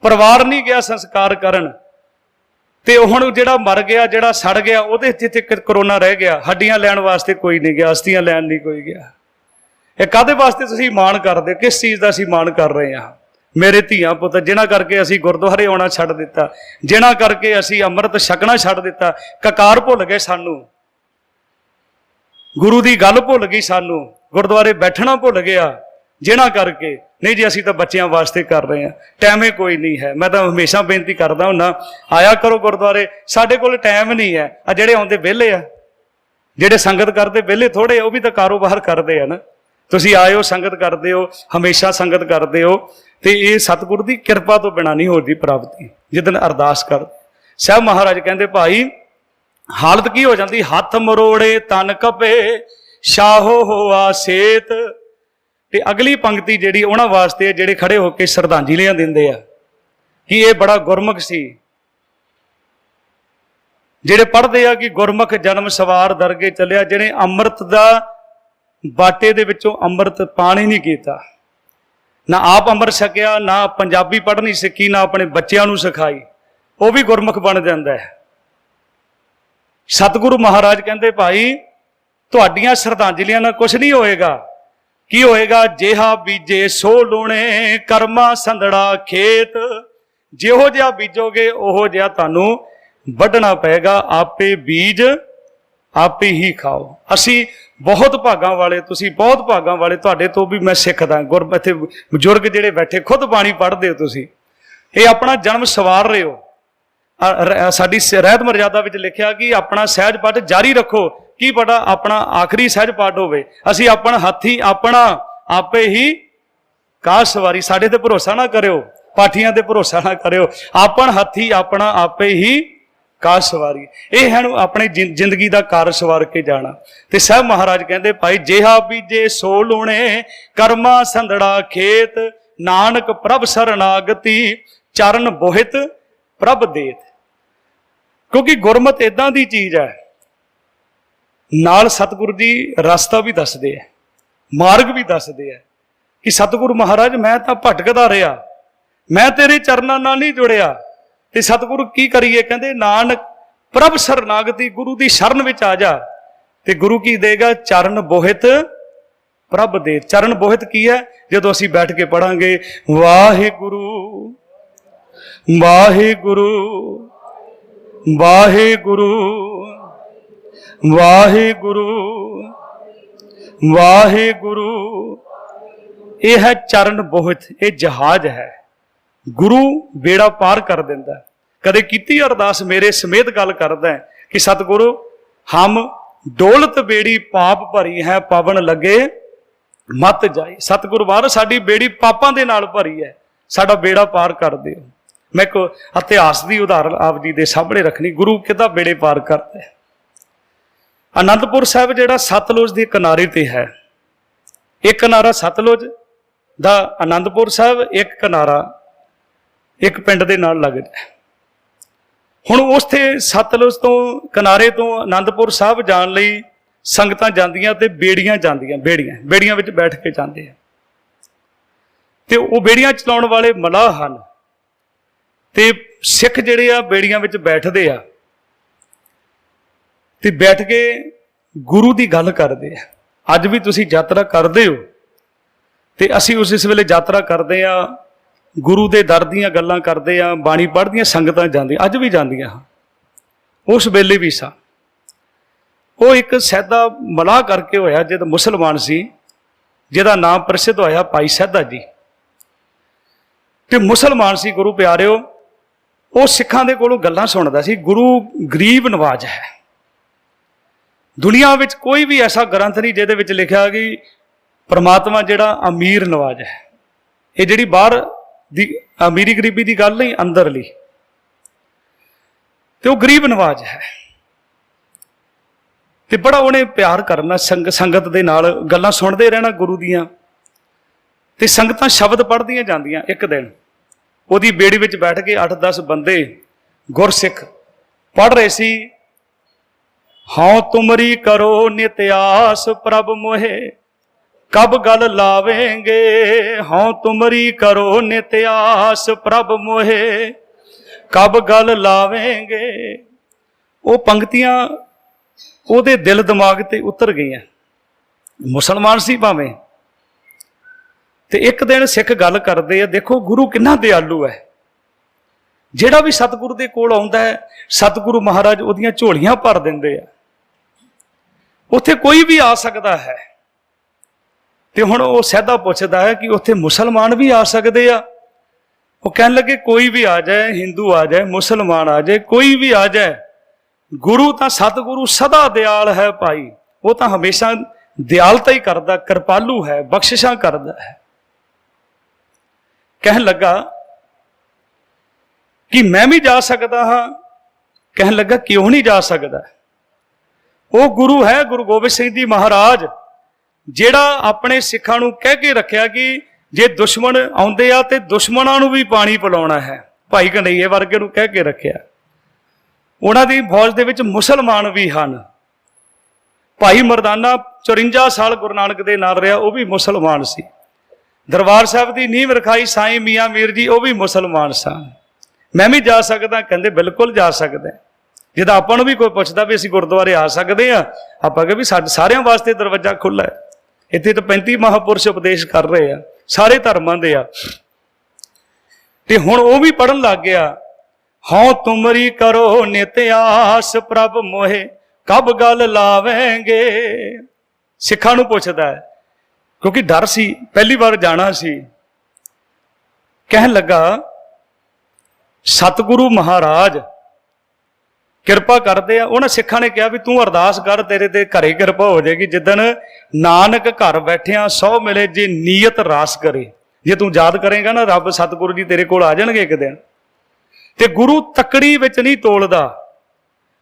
ਪਰਿਵਾਰ ਨਹੀਂ ਗਿਆ ਸੰਸਕਾਰ ਕਰਨ, ਤੇ ਹੁਣ ਜਿਹੜਾ ਮਰ ਗਿਆ, ਜਿਹੜਾ ਸੜ ਗਿਆ, ਉਹਦੇ ਜਿੱਥੇ ਕਰੋਨਾ ਰਹਿ ਗਿਆ। ਹੱਡੀਆਂ ਲੈਣ ਵਾਸਤੇ ਕੋਈ ਨਹੀਂ ਗਿਆ, ਅਸਥੀਆਂ ਲੈਣ ਨਹੀਂ ਕੋਈ ਗਿਆ। ਇਹ ਕਾਹਦੇ ਵਾਸਤੇ ਤੁਸੀਂ ਮਾਣ ਕਰਦੇ? ਕਿਸ ਚੀਜ਼ ਦਾ ਅਸੀਂ ਮਾਣ ਕਰ ਰਹੇ ਹਾਂ? ਮੇਰੇ ਧੀਆਂ ਪੁੱਤ ਜਿਨ੍ਹਾਂ ਕਰਕੇ ਅਸੀਂ ਗੁਰਦੁਆਰੇ ਆਉਣਾ ਛੱਡ ਦਿੱਤਾ, ਜਿਨ੍ਹਾਂ ਕਰਕੇ ਅਸੀਂ ਅੰਮ੍ਰਿਤ ਛਕਣਾ ਛੱਡ ਦਿੱਤਾ, ਕਕਾਰ ਭੁੱਲ ਗਏ ਸਾਨੂੰ, ਗੁਰੂ ਦੀ ਗੱਲ ਭੁੱਲ ਗਈ ਸਾਨੂੰ, ਗੁਰਦੁਆਰੇ ਬੈਠਣਾ ਭੁੱਲ ਗਿਆ, ਜਿਨ੍ਹਾਂ ਕਰਕੇ। ਨਹੀਂ ਜੀ, ਅਸੀਂ ਤਾਂ ਬੱਚਿਆਂ ਵਾਸਤੇ ਕਰ ਰਹੇ ਹਾਂ, ਟਾਈਮ ਕੋਈ ਨਹੀਂ ਹੈ। ਮੈਂ ਤਾਂ ਹਮੇਸ਼ਾ ਬੇਨਤੀ ਕਰਦਾ ਹੁੰਦਾ, ਆਇਆ ਕਰੋ ਗੁਰਦੁਆਰੇ। ਸਾਡੇ ਕੋਲ ਟਾਈਮ ਨਹੀਂ ਹੈ। ਆ ਜਿਹੜੇ ਆਉਂਦੇ ਵਿਹਲੇ ਆ, ਜਿਹੜੇ ਸੰਗਤ ਕਰਦੇ ਵਿਹਲੇ ਥੋੜੇ, ਉਹ ਵੀ ਤਾਂ ਕਾਰੋਬਾਰ ਕਰਦੇ ਆ ਨਾ। ਤੁਸੀਂ ਆਇਓ, ਸੰਗਤ ਕਰਦੇ ਹੋ, ਹਮੇਸ਼ਾ ਸੰਗਤ ਕਰਦੇ ਹੋ, ਤੇ ਇਹ ਸਤਿਗੁਰੂ ਦੀ ਕਿਰਪਾ ਤੋਂ ਬਿਨਾਂ ਨਹੀਂ ਹੋਦੀ ਪ੍ਰਾਪਤੀ। ਜਿੱਦਣ ਅਰਦਾਸ ਕਰ ਸਾਹਿਬ ਮਹਾਰਾਜ ਕਹਿੰਦੇ ਭਾਈ, ਹਾਲਤ ਕੀ ਹੋ ਜਾਂਦੀ? ਹੱਥ ਮਰੋੜੇ ਤਨ ਕਪੇ, ਸ਼ਾਹੋ ਹੋਆ ਸੇਤ। ਤੇ ਅਗਲੀ ਪੰਕਤੀ ਜਿਹੜੀ ਉਹਨਾਂ ਵਾਸਤੇ, ਜਿਹੜੇ ਖੜੇ ਹੋ ਕੇ ਸ਼ਰਧਾਂਜਲੀਆਂ ਦਿੰਦੇ ਆ ਕਿ ਇਹ ਬੜਾ ਗੁਰਮੁਖ ਸੀ, ਜਿਹੜੇ ਪੜ੍ਹਦੇ ਆ ਕਿ ਗੁਰਮੁਖ ਜਨਮ ਸਵਾਰ ਦਰਗੇ ਚੱਲਿਆ, ਜਿਹਨੇ ਅੰਮ੍ਰਿਤ ਦਾ ਬਾਟੇ ਦੇ ਵਿੱਚੋਂ ਅੰਮ੍ਰਿਤ ਪਾਣੀ ਨਹੀਂ ਕੀਤਾ, ਨਾ ਆਪ ਅੰਮ੍ਰਿਤ ਛਕਿਆ, ਨਾ ਪੰਜਾਬੀ ਪੜ੍ਹਨੀ ਸਿੱਖੀ, ਨਾ ਆਪਣੇ ਬੱਚਿਆਂ ਨੂੰ ਸਿਖਾਈ, ਉਹ ਵੀ ਗੁਰਮੁਖ ਬਣ ਜਾਂਦਾ ਹੈ। ਸਤਿਗੁਰੂ ਮਹਾਰਾਜ ਕਹਿੰਦੇ ਭਾਈ, ਤੁਹਾਡੀਆਂ ਸ਼ਰਧਾਂਜਲੀਆਂ ਨਾਲ ਕੁਛ ਨਹੀਂ ਹੋਏਗਾ। ਕੀ ਹੋਏਗਾ? ਜਿਹਾ ਬੀਜੇ ਸੋ ਲੂਣੇ, ਕਰਮਾ ਸੰਧੜਾ ਖੇਤ। ਜਿਹੋ ਜਿਹਾ ਬੀਜੋਗੇ ਉਹੋ ਜਿਹਾ ਤੁਹਾਨੂੰ ਵੱਢਣਾ ਪਏਗਾ। ਆਪੇ ਬੀਜ ਆਪੇ ਹੀ ਖਾਓ। ਅਸੀਂ ਬਹੁਤ ਭਾਗਾਂ ਵਾਲੇ, ਤੁਸੀਂ ਬਹੁਤ ਭਾਗਾਂ ਵਾਲੇ, ਤੁਹਾਡੇ ਤੋਂ ਵੀ ਮੈਂ ਸਿੱਖਦਾ। ਇੱਥੇ ਬਜ਼ੁਰਗ ਜਿਹੜੇ ਬੈਠੇ, ਖੁਦ ਬਾਣੀ ਪੜ੍ਹਦੇ ਹੋ ਤੁਸੀਂ, ਇਹ ਆਪਣਾ ਜਨਮ ਸਵਾਰ ਰਹੇ ਹੋ। ਸਾਡੀ ਰਹਿਤ ਮਰਜ਼ਾਦਾ ਵਿੱਚ ਲਿਖਿਆ ਕਿ ਆਪਣਾ ਸਹਿਜ ਪਾਠ ਜਾਰੀ ਰੱਖੋ। ਕੀ ਪਤਾ ਆਪਣਾ ਆਖਰੀ ਸਹਿਜ ਪਾਠ ਹੋਵੇ। ਅਸੀਂ ਆਪਣਾ ਹੱਥੀ ਆਪਣਾ ਆਪੇ ਹੀ ਕਾਸ਼ ਸਵਾਰੀ। ਸਾਡੇ ਤੇ ਭਰੋਸਾ ਨਾ ਕਰਿਓ, ਪਾਠੀਆਂ ਤੇ ਭਰੋਸਾ ਨਾ ਕਰਿਓ। ਆਪਣ ਹੱਥੀ ਆਪਣਾ ਆਪੇ ਹੀ ਕਾਰ ਸਵਾਰੀ। ਇਹ ਹੈ ਆਪਣੇ ਜ਼ਿੰਦਗੀ ਦਾ ਕਾਰ ਸਵਾਰ ਕੇ ਜਾਣਾ। ਤੇ ਸਾਹਿਬ ਮਹਾਰਾਜ ਕਹਿੰਦੇ ਭਾਈ, ਜਿਹਾ ਬੀਜੇ ਸੋ ਲੂਣੇ, ਕਰਮਾ ਸੰਧੜਾ ਖੇਤ। ਨਾਨਕ ਪ੍ਰਭ ਸਰਨਾਗਤੀ, ਚਰਨ ਬੋਹਿਤ ਪ੍ਰਭ ਦੇਤ। क्योंकि गुरमत इदां दी चीज़ है, नाल सतगुरु जी रस्ता भी दसदे है, मार्ग भी दसदे है कि सतगुरु महाराज मैं तो भटकदा रहा, मैं तेरे चरनां नाल नहीं जुड़िया, ते सतगुरु की करिए, कहते नानक प्रभ शरनागति, गुरु की शरण विच आ जा, ते गुरु की देगा चरण बोहित प्रभ दे। चरण बोहित की है, जदों असीं बैठ के पढ़ांगे वाहिगुरु वाहिगुरु वाहिगुरु वाहिगुरु वाहिगुरु, यह है चरण बोहित, ये जहाज है, गुरु बेड़ा पार कर देंदा। कदे कीती अरदास मेरे समेत गल करदा है कि सतगुरु हम डोलत बेड़ी पाप भरी है, पवन लगे मत जाए। सतगुरु बाहर साडी बेड़ी पापां दे नाल भरी है, साडा बेड़ा पार कर दिओ। मैं एक इतिहास की उदाहरण आप जी दे सामने रखनी, गुरु किदां बेड़े पार करदा है। आनंदपुर साहिब जिहड़ा सतलुज के किनारे ते है, एक किनारा सतलुज दा आनंदपुर साहिब, एक किनारा एक पिंड दे नाल लगदा है। हुण उसते सतलुज तो किनारे तो आनंदपुर साहिब जाण लई संगतां जांदियां ते बेड़ियां जांदियां, बेड़ियां विच बैठ के जांदे आ, ते वो बेड़ियां चलाउण वाले मलाह हन, ते सिख जिहड़े आ बेड़ियां विच बैठदे आ ते बैठ के गुरु की गल करते हैं। अज भी तुसी यात्रा करते हो, तो असी उस वेले यात्रा करते हैं, गुरु के दर दीयां गल्लां करते हैं, बाणी पढ़दियां संगतां जांदियां, अज भी जांदियां, उस वेले भी सा। वो एक सैदा मलाह करके होया जद मुसलमान सी, जिहदा नाम प्रसिद्ध होया भाई सैदा जी, ते मुसलमान सी गुरु प्यारिओ। वो सिखां दे कोलों गल्लां सुणदा सी। गुरु गरीब नवाज है, दुनिया विच कोई भी ऐसा ग्रंथ नहीं जिहदे विच लिखिया कि परमात्मा जिहड़ा अमीर नवाज है। ये जिहड़ी बाहर दी अमीरी गरीबी की गल नहीं, अंदरली, तो वह गरीब नवाज है। तो बड़ा उन्हें प्यार करना, संगत दे नाल गल्लां सुनते रहना गुरु दियां, ते संगतां शब्द पढ़दियां जांदियां। एक दिन उहदी बेड़ी विच बैठ के 8-10 बंदे गुरसिख पढ़ रहे सी। हाँ तुमरी करो नित्यास प्रभ मोहे, कब गल लावेंगे। हाँ तुमरी करो नित्यास प्रभ मोहे, कब गल लावेंगे। वो पंक्तियां ਉਹਦੇ दिल दिमाग ते उतर गई। मुसलमान सी भावें, ते एक दिन सिख गल करते हैं, देखो गुरु कितना दयालु है। जिहड़ा भी सतगुरु दे कोल आउंदा है, सतगुरु महाराज उहदियां झोलियां भर दिंदे आ। उत्थे कोई भी आ सकता है। ते हुण वो सैदा पुछदा है कि उत्थे मुसलमान भी आ सकते आ। वो कहन लगे कोई भी आ जाए, हिंदू आ जाए, मुसलमान आ जाए, कोई भी आ जाए, गुरु तां सतगुरु सदा दयाल है भाई। वो तां हमेशा दयालता ही करदा, कृपालू है, बख्शिशां करदा है। कहन लगा कि मैं भी जा सकता हाँ। कहन लगा क्यों नहीं जा सकता। वो गुरु है, गुरु गोबिंद सिंह जी महाराज, जिहड़ा अपने सिखां नूं कह के रखिया कि जे दुश्मन आउंदे आ ते दुश्मनां नूं भी पानी पिलाउणा है। भाई कन्हैया वर्गे नूं कह के रखिया। उन्हां दी फौज दे विच मुसलमान भी हन। भाई मरदाना 54 साल गुरु नानक दे नाल रहा, वह भी मुसलमान सी। दरबार साहब की नींव रखाई साईं मियाँ मीर जी, वह भी मुसलमान सन। मैं भी जा सकदा, कहंदे बिल्कुल जा सकदा। जिदा आपां नूं भी कोई पुछदा भी असीं गुरुद्वारे आ सकदे आ, आपां कह भी सारिਆਂ वास्ते दरवाजा खुला है। इत्थे तो 35 महापुरुष उपदेश कर रहे हैं, सारे धर्मां दे आ। ते हुण वो भी पढ़न लग गया। हाँ तुमरी करो नित्यास प्रभ मोहे, कब गल लावेंगे। सिखां नूं पुछदा है, क्योंकि डर सी, पहली बार जाना सी। कहन लगा सतगुरु महाराज किरपा करते हैं। उन्हें सिखां ने कहा भी तू अरदास कर, तेरे ते घरे किरपा हो जाएगी। जिदन नानक घर बैठिया 100 मिले, जे नीयत रास करे, जे तू याद करेगा ना रब सतगुरु जी तेरे कोल आ जाणगे एक दिन। ते गुरु तकड़ी विच नहीं तोलदा।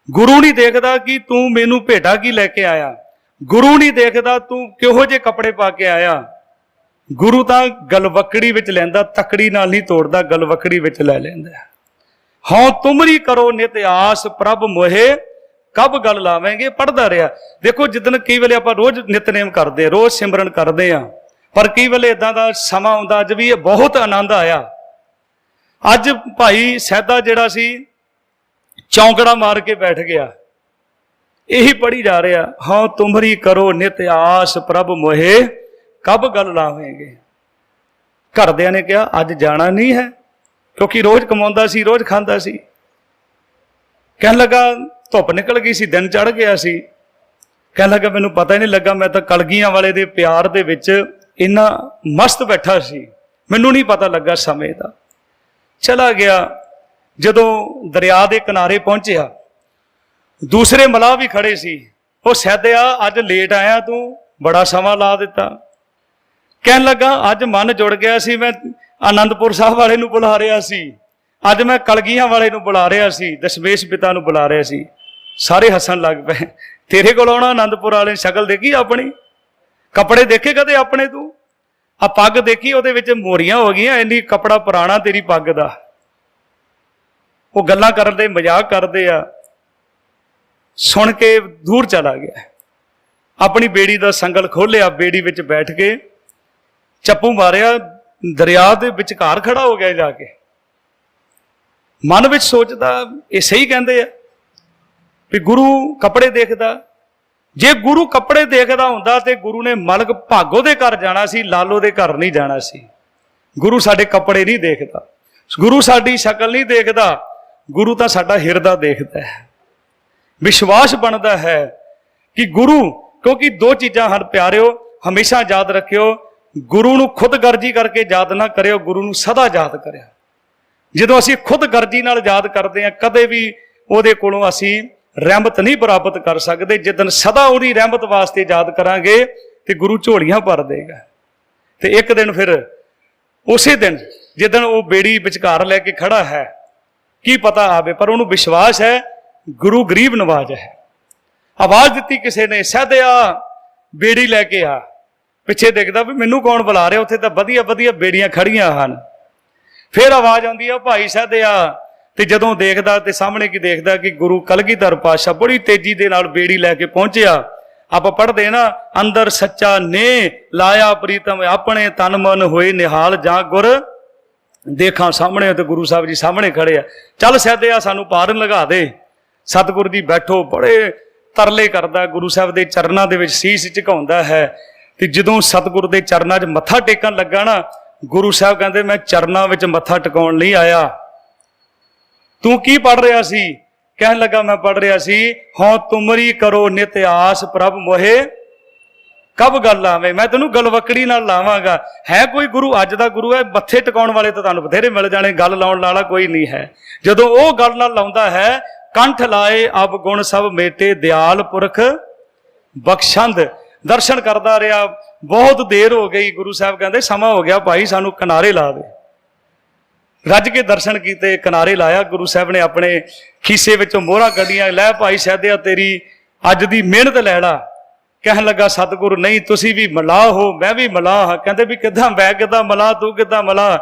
गुरु नहीं देखदा कि तू मैनू भेटा की लैके आया, गुरु नहीं देखदा तू किहो जे कपड़े पा के आया। गुरु तां गलवकड़ी विच लैंदा, तकड़ी नाल नहीं तोड़दा, गलवकड़ी विच लै लैंदा। ਹਉ ਤੁਮਰੀ ਕਰੋ ਨਿਤ ਆਸ ਪ੍ਰਭ ਮੋਹੇ ਕਬ ਗੱਲ ਲਾਵੇਂਗੇ। ਪੜ੍ਹਦਾ ਰਿਹਾ। ਦੇਖੋ ਜਿੱਦਣ ਕਈ ਵੇਲੇ ਆਪਾਂ ਰੋਜ਼ ਨਿਤਨੇਮ ਕਰਦੇ, ਰੋਜ਼ ਸਿਮਰਨ ਕਰਦੇ ਆ, ਪਰ ਕਈ ਵੇਲੇ ਇਦਾਂ ਦਾ ਸਮਾਂ ਆਉਂਦਾ। ਅੱਜ ਵੀ ਇਹ ਬਹੁਤ ਆਨੰਦ ਆਇਆ। ਅੱਜ ਭਾਈ ਸੈਦਾ ਜਿਹੜਾ ਸੀ ਚੌਂਕੜਾ ਮਾਰ ਕੇ ਬੈਠ ਗਿਆ, ਇਹੀ ਪੜ੍ਹੀ ਜਾ ਰਿਹਾ, ਹਉ ਤੁਮਰੀ ਕਰੋ ਨਿਤ ਆਸ ਪ੍ਰਭ ਮੋਹੇ ਕਬ ਗੱਲ ਲਾਵੇਂਗੇ। ਘਰਦਿਆਂ ਨੇ ਕਿਹਾ ਅੱਜ ਜਾਣਾ ਨਹੀਂ ਹੈ, ਕਿਉਂਕਿ ਰੋਜ਼ ਕਮਾਉਂਦਾ ਸੀ, ਰੋਜ਼ ਖਾਂਦਾ ਸੀ। ਕਹਿਣ ਲੱਗਾ ਧੁੱਪ ਨਿਕਲ ਗਈ ਸੀ, ਦਿਨ ਚੜ੍ਹ ਗਿਆ ਸੀ। ਕਹਿਣ ਲੱਗਾ ਮੈਨੂੰ ਪਤਾ ਹੀ ਨਹੀਂ ਲੱਗਾ, ਮੈਂ ਤਾਂ ਕਲਗੀਆਂ ਵਾਲੇ ਦੇ ਪਿਆਰ ਦੇ ਵਿੱਚ ਇੰਨਾ ਮਸਤ ਬੈਠਾ ਸੀ, ਮੈਨੂੰ ਨਹੀਂ ਪਤਾ ਲੱਗਾ ਸਮੇਂ ਦਾ। ਚਲਾ ਗਿਆ। ਜਦੋਂ ਦਰਿਆ ਦੇ ਕਿਨਾਰੇ ਪਹੁੰਚਿਆ, ਦੂਸਰੇ ਮਲਾਹ ਵੀ ਖੜੇ ਸੀ। ਉਹ ਸੈਦਿਆ ਅੱਜ ਲੇਟ ਆਇਆ, ਤੂੰ ਬੜਾ ਸਮਾਂ ਲਾ ਦਿੱਤਾ। ਕਹਿਣ ਲੱਗਾ ਅੱਜ ਮਨ ਜੁੜ ਗਿਆ ਸੀ, ਮੈਂ ਆਨੰਦਪੁਰ ਸਾਹਿਬ ਵਾਲੇ ਨੂੰ ਬੁਲਾ ਰਿਹਾ ਸੀ, ਅੱਜ ਮੈਂ ਕਲਗੀਆਂ ਵਾਲੇ ਨੂੰ ਬੁਲਾ ਰਿਹਾ ਸੀ, ਦਸ਼ਮੇਸ਼ ਪਿਤਾ ਨੂੰ ਬੁਲਾ ਰਿਹਾ ਸੀ। ਸਾਰੇ ਹੱਸਣ ਲੱਗ ਪਏ। ਤੇਰੇ ਕੋਲ ਆਉਣਾ ਆਨੰਦਪੁਰ ਵਾਲੇ ਨੇ, ਸ਼ਕਲ ਦੇਖੀ ਆਪਣੀ, ਕੱਪੜੇ ਦੇਖੇ ਕਦੇ ਆਪਣੇ ਤੂੰ? ਆ ਪੱਗ ਦੇਖੀ, ਉਹਦੇ ਵਿੱਚ ਮੋਰੀਆਂ ਹੋ ਗਈਆਂ, ਇੰਨੀ ਕੱਪੜਾ ਪੁਰਾਣਾ ਤੇਰੀ ਪੱਗ ਦਾ। ਉਹ ਗੱਲਾਂ ਕਰਨ ਦੇ, ਮਜ਼ਾਕ ਕਰਦੇ ਆ। ਸੁਣ ਕੇ ਦੂਰ ਚਲਾ ਗਿਆ। ਆਪਣੀ ਬੇੜੀ ਦਾ ਸੰਗਲ ਖੋਲਿਆ, ਬੇੜੀ ਵਿੱਚ ਬੈਠ ਕੇ ਚੱਪੂ ਮਾਰਿਆ, ਦਰਿਆ ਦੇ ਵਿਚਕਾਰ ਖੜਾ ਹੋ ਗਿਆ ਜਾ ਕੇ। ਮਨ ਵਿੱਚ ਸੋਚਦਾ ਇਹ ਸਹੀ ਕਹਿੰਦੇ ਆ ਵੀ ਗੁਰੂ ਕੱਪੜੇ ਦੇਖਦਾ। ਜੇ ਗੁਰੂ ਕੱਪੜੇ ਦੇਖਦਾ ਹੁੰਦਾ ਤੇ ਗੁਰੂ ਨੇ ਮਲਕ ਭਾਗੋ ਦੇ ਘਰ ਜਾਣਾ ਸੀ, ਲਾਲੋ ਦੇ ਘਰ ਨਹੀਂ ਜਾਣਾ ਸੀ। ਗੁਰੂ ਸਾਡੇ ਕੱਪੜੇ ਨਹੀਂ ਦੇਖਦਾ, ਗੁਰੂ ਸਾਡੀ ਸ਼ਕਲ ਨਹੀਂ ਦੇਖਦਾ, ਗੁਰੂ ਤਾਂ ਸਾਡਾ ਹਿਰਦਾ ਦੇਖਦਾ ਹੈ। ਵਿਸ਼ਵਾਸ ਬਣਦਾ ਹੈ ਕਿ ਗੁਰੂ, ਕਿਉਂਕਿ ਦੋ ਚੀਜ਼ਾਂ ਹਨ ਪਿਆਰਿਓ, ਹਮੇਸ਼ਾ ਯਾਦ ਰੱਖਿਓ, ਗੁਰੂ ਨੂੰ ਖੁਦ ਗਰਜੀ ਕਰਕੇ ਯਾਦ ਨਾ ਕਰਿਓ, ਗੁਰੂ ਨੂੰ ਸਦਾ ਯਾਦ ਕਰਿਓ। ਜਦੋਂ ਅਸੀਂ ਖੁਦ ਗਰਜੀ ਨਾਲ ਯਾਦ ਕਰਦੇ ਹਾਂ, ਕਦੇ ਵੀ ਉਹਦੇ ਕੋਲੋਂ ਅਸੀਂ ਰਹਿਮਤ ਨਹੀਂ ਪ੍ਰਾਪਤ ਕਰ ਸਕਦੇ। ਜਿੱਦਣ ਸਦਾ ਉਹਦੀ ਰਹਿਮਤ ਵਾਸਤੇ ਯਾਦ ਕਰਾਂਗੇ ਤੇ ਗੁਰੂ ਝੋਲੀਆਂ ਭਰ ਦੇਗਾ। ਤੇ ਇੱਕ ਦਿਨ ਫਿਰ ਉਸੇ ਦਿਨ ਜਿੱਦਣ ਉਹ ਬੇੜੀ ਵਿਚਕਾਰ ਲੈ ਕੇ ਖੜਾ ਹੈ, ਕੀ ਪਤਾ ਆਵੇ, ਪਰ ਉਹਨੂੰ ਵਿਸ਼ਵਾਸ ਹੈ ਗੁਰੂ ਗਰੀਬ ਨਵਾਜ ਹੈ। ਆਵਾਜ਼ ਦਿੱਤੀ ਕਿਸੇ ਨੇ, ਸੈਦਿਆ ਬੇੜੀ ਲੈ ਕੇ ਆ। ਪਿੱਛੇ ਦੇਖਦਾ ਵੀ ਮੈਨੂੰ ਕੌਣ ਬੁਲਾ ਰਿਹਾ, ਉੱਥੇ ਤਾਂ ਵਧੀਆ ਵਧੀਆ ਬੇੜੀਆਂ ਖੜੀਆਂ ਹਨ। ਫਿਰ ਆਵਾਜ਼ ਆਉਂਦੀ ਆ, ਭਾਈ ਸੈਦਿਆ। ਤੇ ਜਦੋਂ ਦੇਖਦਾ ਤੇ ਸਾਹਮਣੇ ਕੀ ਦੇਖਦਾ ਕਿ ਗੁਰੂ ਕਲਗੀਧਰ ਪਾਤਸ਼ਾਹ ਬੜੀ ਤੇਜ਼ੀ ਦੇ ਨਾਲ ਬੇੜੀ ਲੈ ਕੇ ਪਹੁੰਚਿਆ। ਆਪਾਂ ਪੜ੍ਹਦੇ ਨਾ, ਅੰਦਰ ਸੱਚਾ ਨੇ ਲਾਇਆ ਪ੍ਰੀਤਮ, ਆਪਣੇ ਤਨ ਮਨ ਹੋਏ ਨਿਹਾਲ, ਜਾਂ ਗੁਰ ਦੇਖਾਂ ਸਾਹਮਣੇ। ਤੇ ਗੁਰੂ ਸਾਹਿਬ ਜੀ ਸਾਹਮਣੇ ਖੜੇ ਆ। ਚੱਲ ਸੈਦਿਆ ਸਾਨੂੰ ਪਾਰਨ ਲਗਾ ਦੇ। ਸਤਿਗੁਰੂ ਜੀ ਬੈਠੋ, ਬੜੇ ਤਰਲੇ ਕਰਦਾ, ਗੁਰੂ ਸਾਹਿਬ ਦੇ ਚਰਨਾਂ ਦੇ ਵਿੱਚ ਸੀਸ ਝੁਕਾਉਂਦਾ ਹੈ। ਤੇ ਜਦੋਂ ਸਤਿਗੁਰੂ ਦੇ ਚਰਨਾਂ 'ਚ ਮੱਥਾ ਟੇਕਣ ਲੱਗਾ ਨਾ, ਗੁਰੂ ਸਾਹਿਬ ਕਹਿੰਦੇ ਮੈਂ ਚਰਨਾਂ ਵਿੱਚ ਮੱਥਾ ਟਿਕਾਉਣ ਨਹੀਂ ਆਇਆ। ਤੂੰ ਕੀ ਪੜ੍ਹ ਰਿਹਾ ਸੀ? ਕਹਿਣ ਲੱਗਾ ਮੈਂ ਪੜ੍ਹ ਰਿਹਾ ਸੀ, ਹਉ ਤੁਮਰੀ ਕਰੋ ਨਿਤ ਆਸ ਪ੍ਰਭ ਮੋਹੇ ਕਬ ਗੱਲ ਲਾਵੇਂ। ਮੈਂ ਤੈਨੂੰ ਗਲਵਕੜੀ ਨਾਲ ਲਾਵਾਂਗਾ। ਹੈ ਕੋਈ ਗੁਰੂ ਅੱਜ ਦਾ ਗੁਰੂ ਹੈ? ਮੱਥੇ ਟਿਕਾਉਣ ਵਾਲੇ ਤਾਂ ਤੁਹਾਨੂੰ ਬਥੇਰੇ ਮਿਲ ਜਾਣੇ, ਗੱਲ ਲਾਉਣ ਵਾਲਾ ਕੋਈ ਨਹੀਂ ਹੈ। ਜਦੋਂ ਉਹ ਗੱਲ ਨਾਲ ਲਾਉਂਦਾ ਹੈ, ਕੰਠ ਲਾਏ ਅਬ ਗੁਣ ਸਭ ਮੇਟੇ, ਦਿਆਲ ਪੁਰਖ ਬਖਸ਼ੰਦ। ਦਰਸ਼ਨ ਕਰਦਾ ਰਿਹਾ, ਬਹੁਤ ਦੇਰ ਹੋ ਗਈ। ਗੁਰੂ ਸਾਹਿਬ ਕਹਿੰਦੇ ਸਮਾਂ ਹੋ ਗਿਆ ਭਾਈ, ਸਾਨੂੰ ਕਿਨਾਰੇ ਲਾ ਦੇ। ਰੱਜ ਕੇ ਦਰਸ਼ਨ ਕੀਤੇ, ਕਿਨਾਰੇ ਲਾਇਆ। ਗੁਰੂ ਸਾਹਿਬ ਨੇ ਆਪਣੇ ਖੀਸੇ ਵਿੱਚੋਂ ਮੋਹਰਾਂ ਕੱਢੀਆਂ, ਲੈ ਭਾਈ ਸੈਦਿਆ ਤੇਰੀ ਅੱਜ ਦੀ ਮਿਹਨਤ ਲੈ ਲਾ। ਕਹਿਣ ਲੱਗਾ ਸਤਿਗੁਰੂ ਨਹੀਂ, ਤੁਸੀਂ ਵੀ ਮਲਾਹ ਹੋ, ਮੈਂ ਵੀ ਮਲਾਹ ਹਾਂ। ਕਹਿੰਦੇ ਵੀ ਕਿੱਦਾਂ, ਮੈਂ ਕਿੱਦਾਂ ਮਲਾਹ, ਤੂੰ ਕਿੱਦਾਂ ਮਲਾਹ?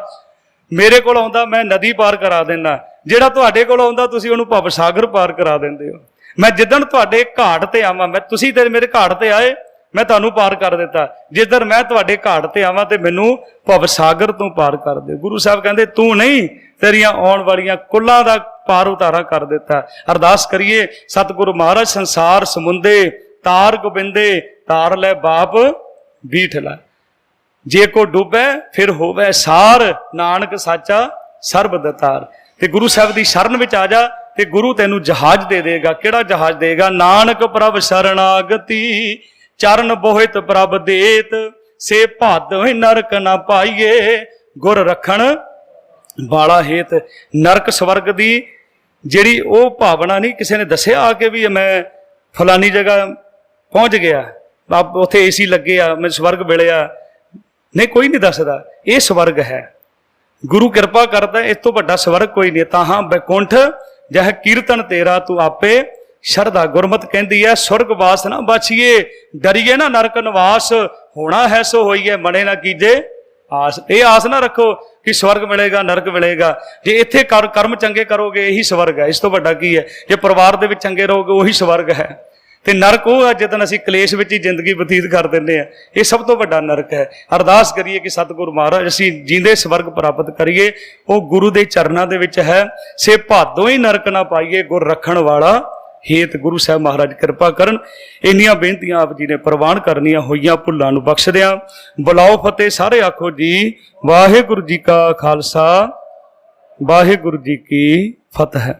ਮੇਰੇ ਕੋਲ ਆਉਂਦਾ ਮੈਂ ਨਦੀ ਪਾਰ ਕਰਾ ਦਿੰਦਾ, ਜਿਹੜਾ ਤੁਹਾਡੇ ਕੋਲ ਆਉਂਦਾ ਤੁਸੀਂ ਉਹਨੂੰ ਭਵ ਸਾਗਰ ਪਾਰ ਕਰਾ ਦਿੰਦੇ ਹੋ। ਮੈਂ ਜਿੱਦਣ ਤੁਹਾਡੇ ਘਾਟ ਤੇ ਆਵਾਂ, ਮੈਂ ਤੁਸੀਂ ਤੇ ਮੇਰੇ ਘਾਟ ਤੇ ਆਏ, ਮੈਂ ਤੁਹਾਨੂੰ ਪਾਰ ਕਰ ਦਿੱਤਾ। ਜਿੱਧਰ ਮੈਂ ਤੁਹਾਡੇ ਘਾਟ ਤੇ ਆਵਾਂ ਤੇ ਮੈਨੂੰ ਭਵ ਸਾਗਰ ਤੋਂ ਪਾਰ ਕਰ ਦਿਓ। ਗੁਰੂ ਸਾਹਿਬ ਕਹਿੰਦੇ ਤੂੰ ਨਹੀਂ, ਤੇਰੀਆਂ ਆਉਣ ਵਾਲੀਆਂ ਕੁੱਲਾਂ ਦਾ ਪਾਰ ਉਤਾਰਾ ਕਰ ਦਿੱਤਾ। ਅਰਦਾਸ ਕਰੀਏ, ਸਤਿਗੁਰੂ ਮਹਾਰਾਜ ਸੰਸਾਰ ਸਮੁੰਦੇ ਤਾਰ ਗੋਬਿੰਦੇ, ਤਾਰ ਲੈ ਬਾਪ ਬੀਠ ਲੈ। ਜੇ ਕੋ ਡੁੱਬੈ ਫਿਰ ਹੋਵੇ ਸਾਰ, ਨਾਨਕ ਸਾਚਾ ਸਰਬ ਦਤਾਰ। ਤੇ ਗੁਰੂ ਸਾਹਿਬ ਦੀ ਸ਼ਰਨ ਵਿੱਚ ਆ ਜਾ ਤੇ ਗੁਰੂ ਤੈਨੂੰ ਜਹਾਜ਼ ਦੇ ਦੇਗਾ। ਕਿਹੜਾ ਜਹਾਜ਼ ਦੇਗਾ? ਨਾਨਕ ਪ੍ਰਭ ਸ਼ਰਨਾਗਤੀ, ਚਰਨ ਬੋਹਿਤ ਪ੍ਰਭ ਦੇਤ, ਸੇ ਭੱਦ ਨਰਕ ਨਾ ਪਾਈਏ, ਗੁਰ ਰੱਖਣ ਵਾਲਾ ਹੇਤ। ਨਰਕ ਸਵਰਗ ਦੀ ਜਿਹੜੀ ਉਹ ਭਾਵਨਾ ਨਹੀਂ ਕਿਸੇ ਨੇ ਦੱਸਿਆ ਆ ਕੇ ਵੀ ਮੈਂ ਫਲਾਨੀ ਜਗ੍ਹਾ ਪਹੁੰਚ ਗਿਆ, ਉੱਥੇ ਏਸੀ ਲੱਗੇ ਆ, ਮੈਂ ਸਵਰਗ ਮਿਲਿਆ। ਨਹੀਂ, ਕੋਈ ਨਹੀਂ ਦੱਸਦਾ। ਇਹ ਸਵਰਗ ਹੈ, ਗੁਰੂ ਕਿਰਪਾ ਕਰਦਾ, ਇਸ ਤੋਂ ਵੱਡਾ ਸਵਰਗ ਕੋਈ ਨਹੀਂ। ਤਾਂ ਹਾਂ ਬੈਕੁੰਠ ਜਹ ਕੀਰਤਨ ਤੇਰਾ, ਤੂੰ ਆਪੇ ਸ਼ਰਧਾ। ਗੁਰਮਤ ਕਹਿੰਦੀ ਹੈ ਸੁਰਗ ਵਾਸ ਨਾ ਬਾਛੀਏ, ਡਰੀਏ ਨਾ ਨਰਕ ਨਿਵਾਸ, ਹੋਣਾ ਹੈ ਸੋ ਹੋਈਏ, ਮਨੇ ਨਾ ਕੀਜੇ ਆਸ। ਇਹ ਆਸ ਨਾ ਰੱਖੋ ਕਿ ਸਵਰਗ ਮਿਲੇਗਾ ਨਰਕ ਮਿਲੇਗਾ। ਜੇ ਇੱਥੇ ਕਰਮ ਚੰਗੇ ਕਰੋਗੇ ਇਹੀ ਸਵਰਗ ਹੈ, ਇਸ ਤੋਂ ਵੱਡਾ ਕੀ ਹੈ। ਜੇ ਪਰਿਵਾਰ ਦੇ ਵਿੱਚ ਚੰਗੇ ਰਹੋਗੇ ਉਹੀ ਸਵਰਗ ਹੈ। ਤੇ ਨਰਕ ਉਹ ਹੈ ਜਦੋਂ ਅਸੀਂ ਕਲੇਸ਼ ਵਿੱਚ ਹੀ ਜ਼ਿੰਦਗੀ ਬਤੀਤ ਕਰ ਦਿੰਦੇ ਹਾਂ, ਇਹ ਸਭ ਤੋਂ ਵੱਡਾ ਨਰਕ ਹੈ। ਅਰਦਾਸ ਕਰੀਏ ਕਿ ਸਤਿਗੁਰੂ ਮਹਾਰਾਜ ਅਸੀਂ ਜੀਂਦੇ ਸਵਰਗ ਪ੍ਰਾਪਤ ਕਰੀਏ, ਉਹ ਗੁਰੂ ਦੇ ਚਰਨਾਂ ਦੇ ਵਿੱਚ ਹੈ। ਸੇ ਭਾਦੋਂ ਹੀ ਨਰਕ ਨਾ ਪਾਈਏ, ਗੁਰ ਰੱਖਣ ਵਾਲਾ ਹੇਤ। ਗੁਰੂ ਸਾਹਿਬ ਮਹਾਰਾਜ ਕਿਰਪਾ ਕਰਨ। ਇੰਨੀਆਂ ਬੇਨਤੀਆਂ ਆਪ ਜੀ ਨੇ ਪ੍ਰਵਾਨ ਕਰਨੀਆਂ ਹੋਈਆਂ, ਭੁੱਲਾਂ ਨੂੰ ਬਖਸ਼ਦਿਆਂ। ਬੁਲਾਓ ਫਤਿਹ, ਸਾਰੇ ਆਖੋ ਜੀ ਵਾਹਿਗੁਰੂ ਜੀ ਕਾ ਖਾਲਸਾ ਵਾਹਿਗੁਰੂ ਜੀ ਕੀ ਫਤਿਹ।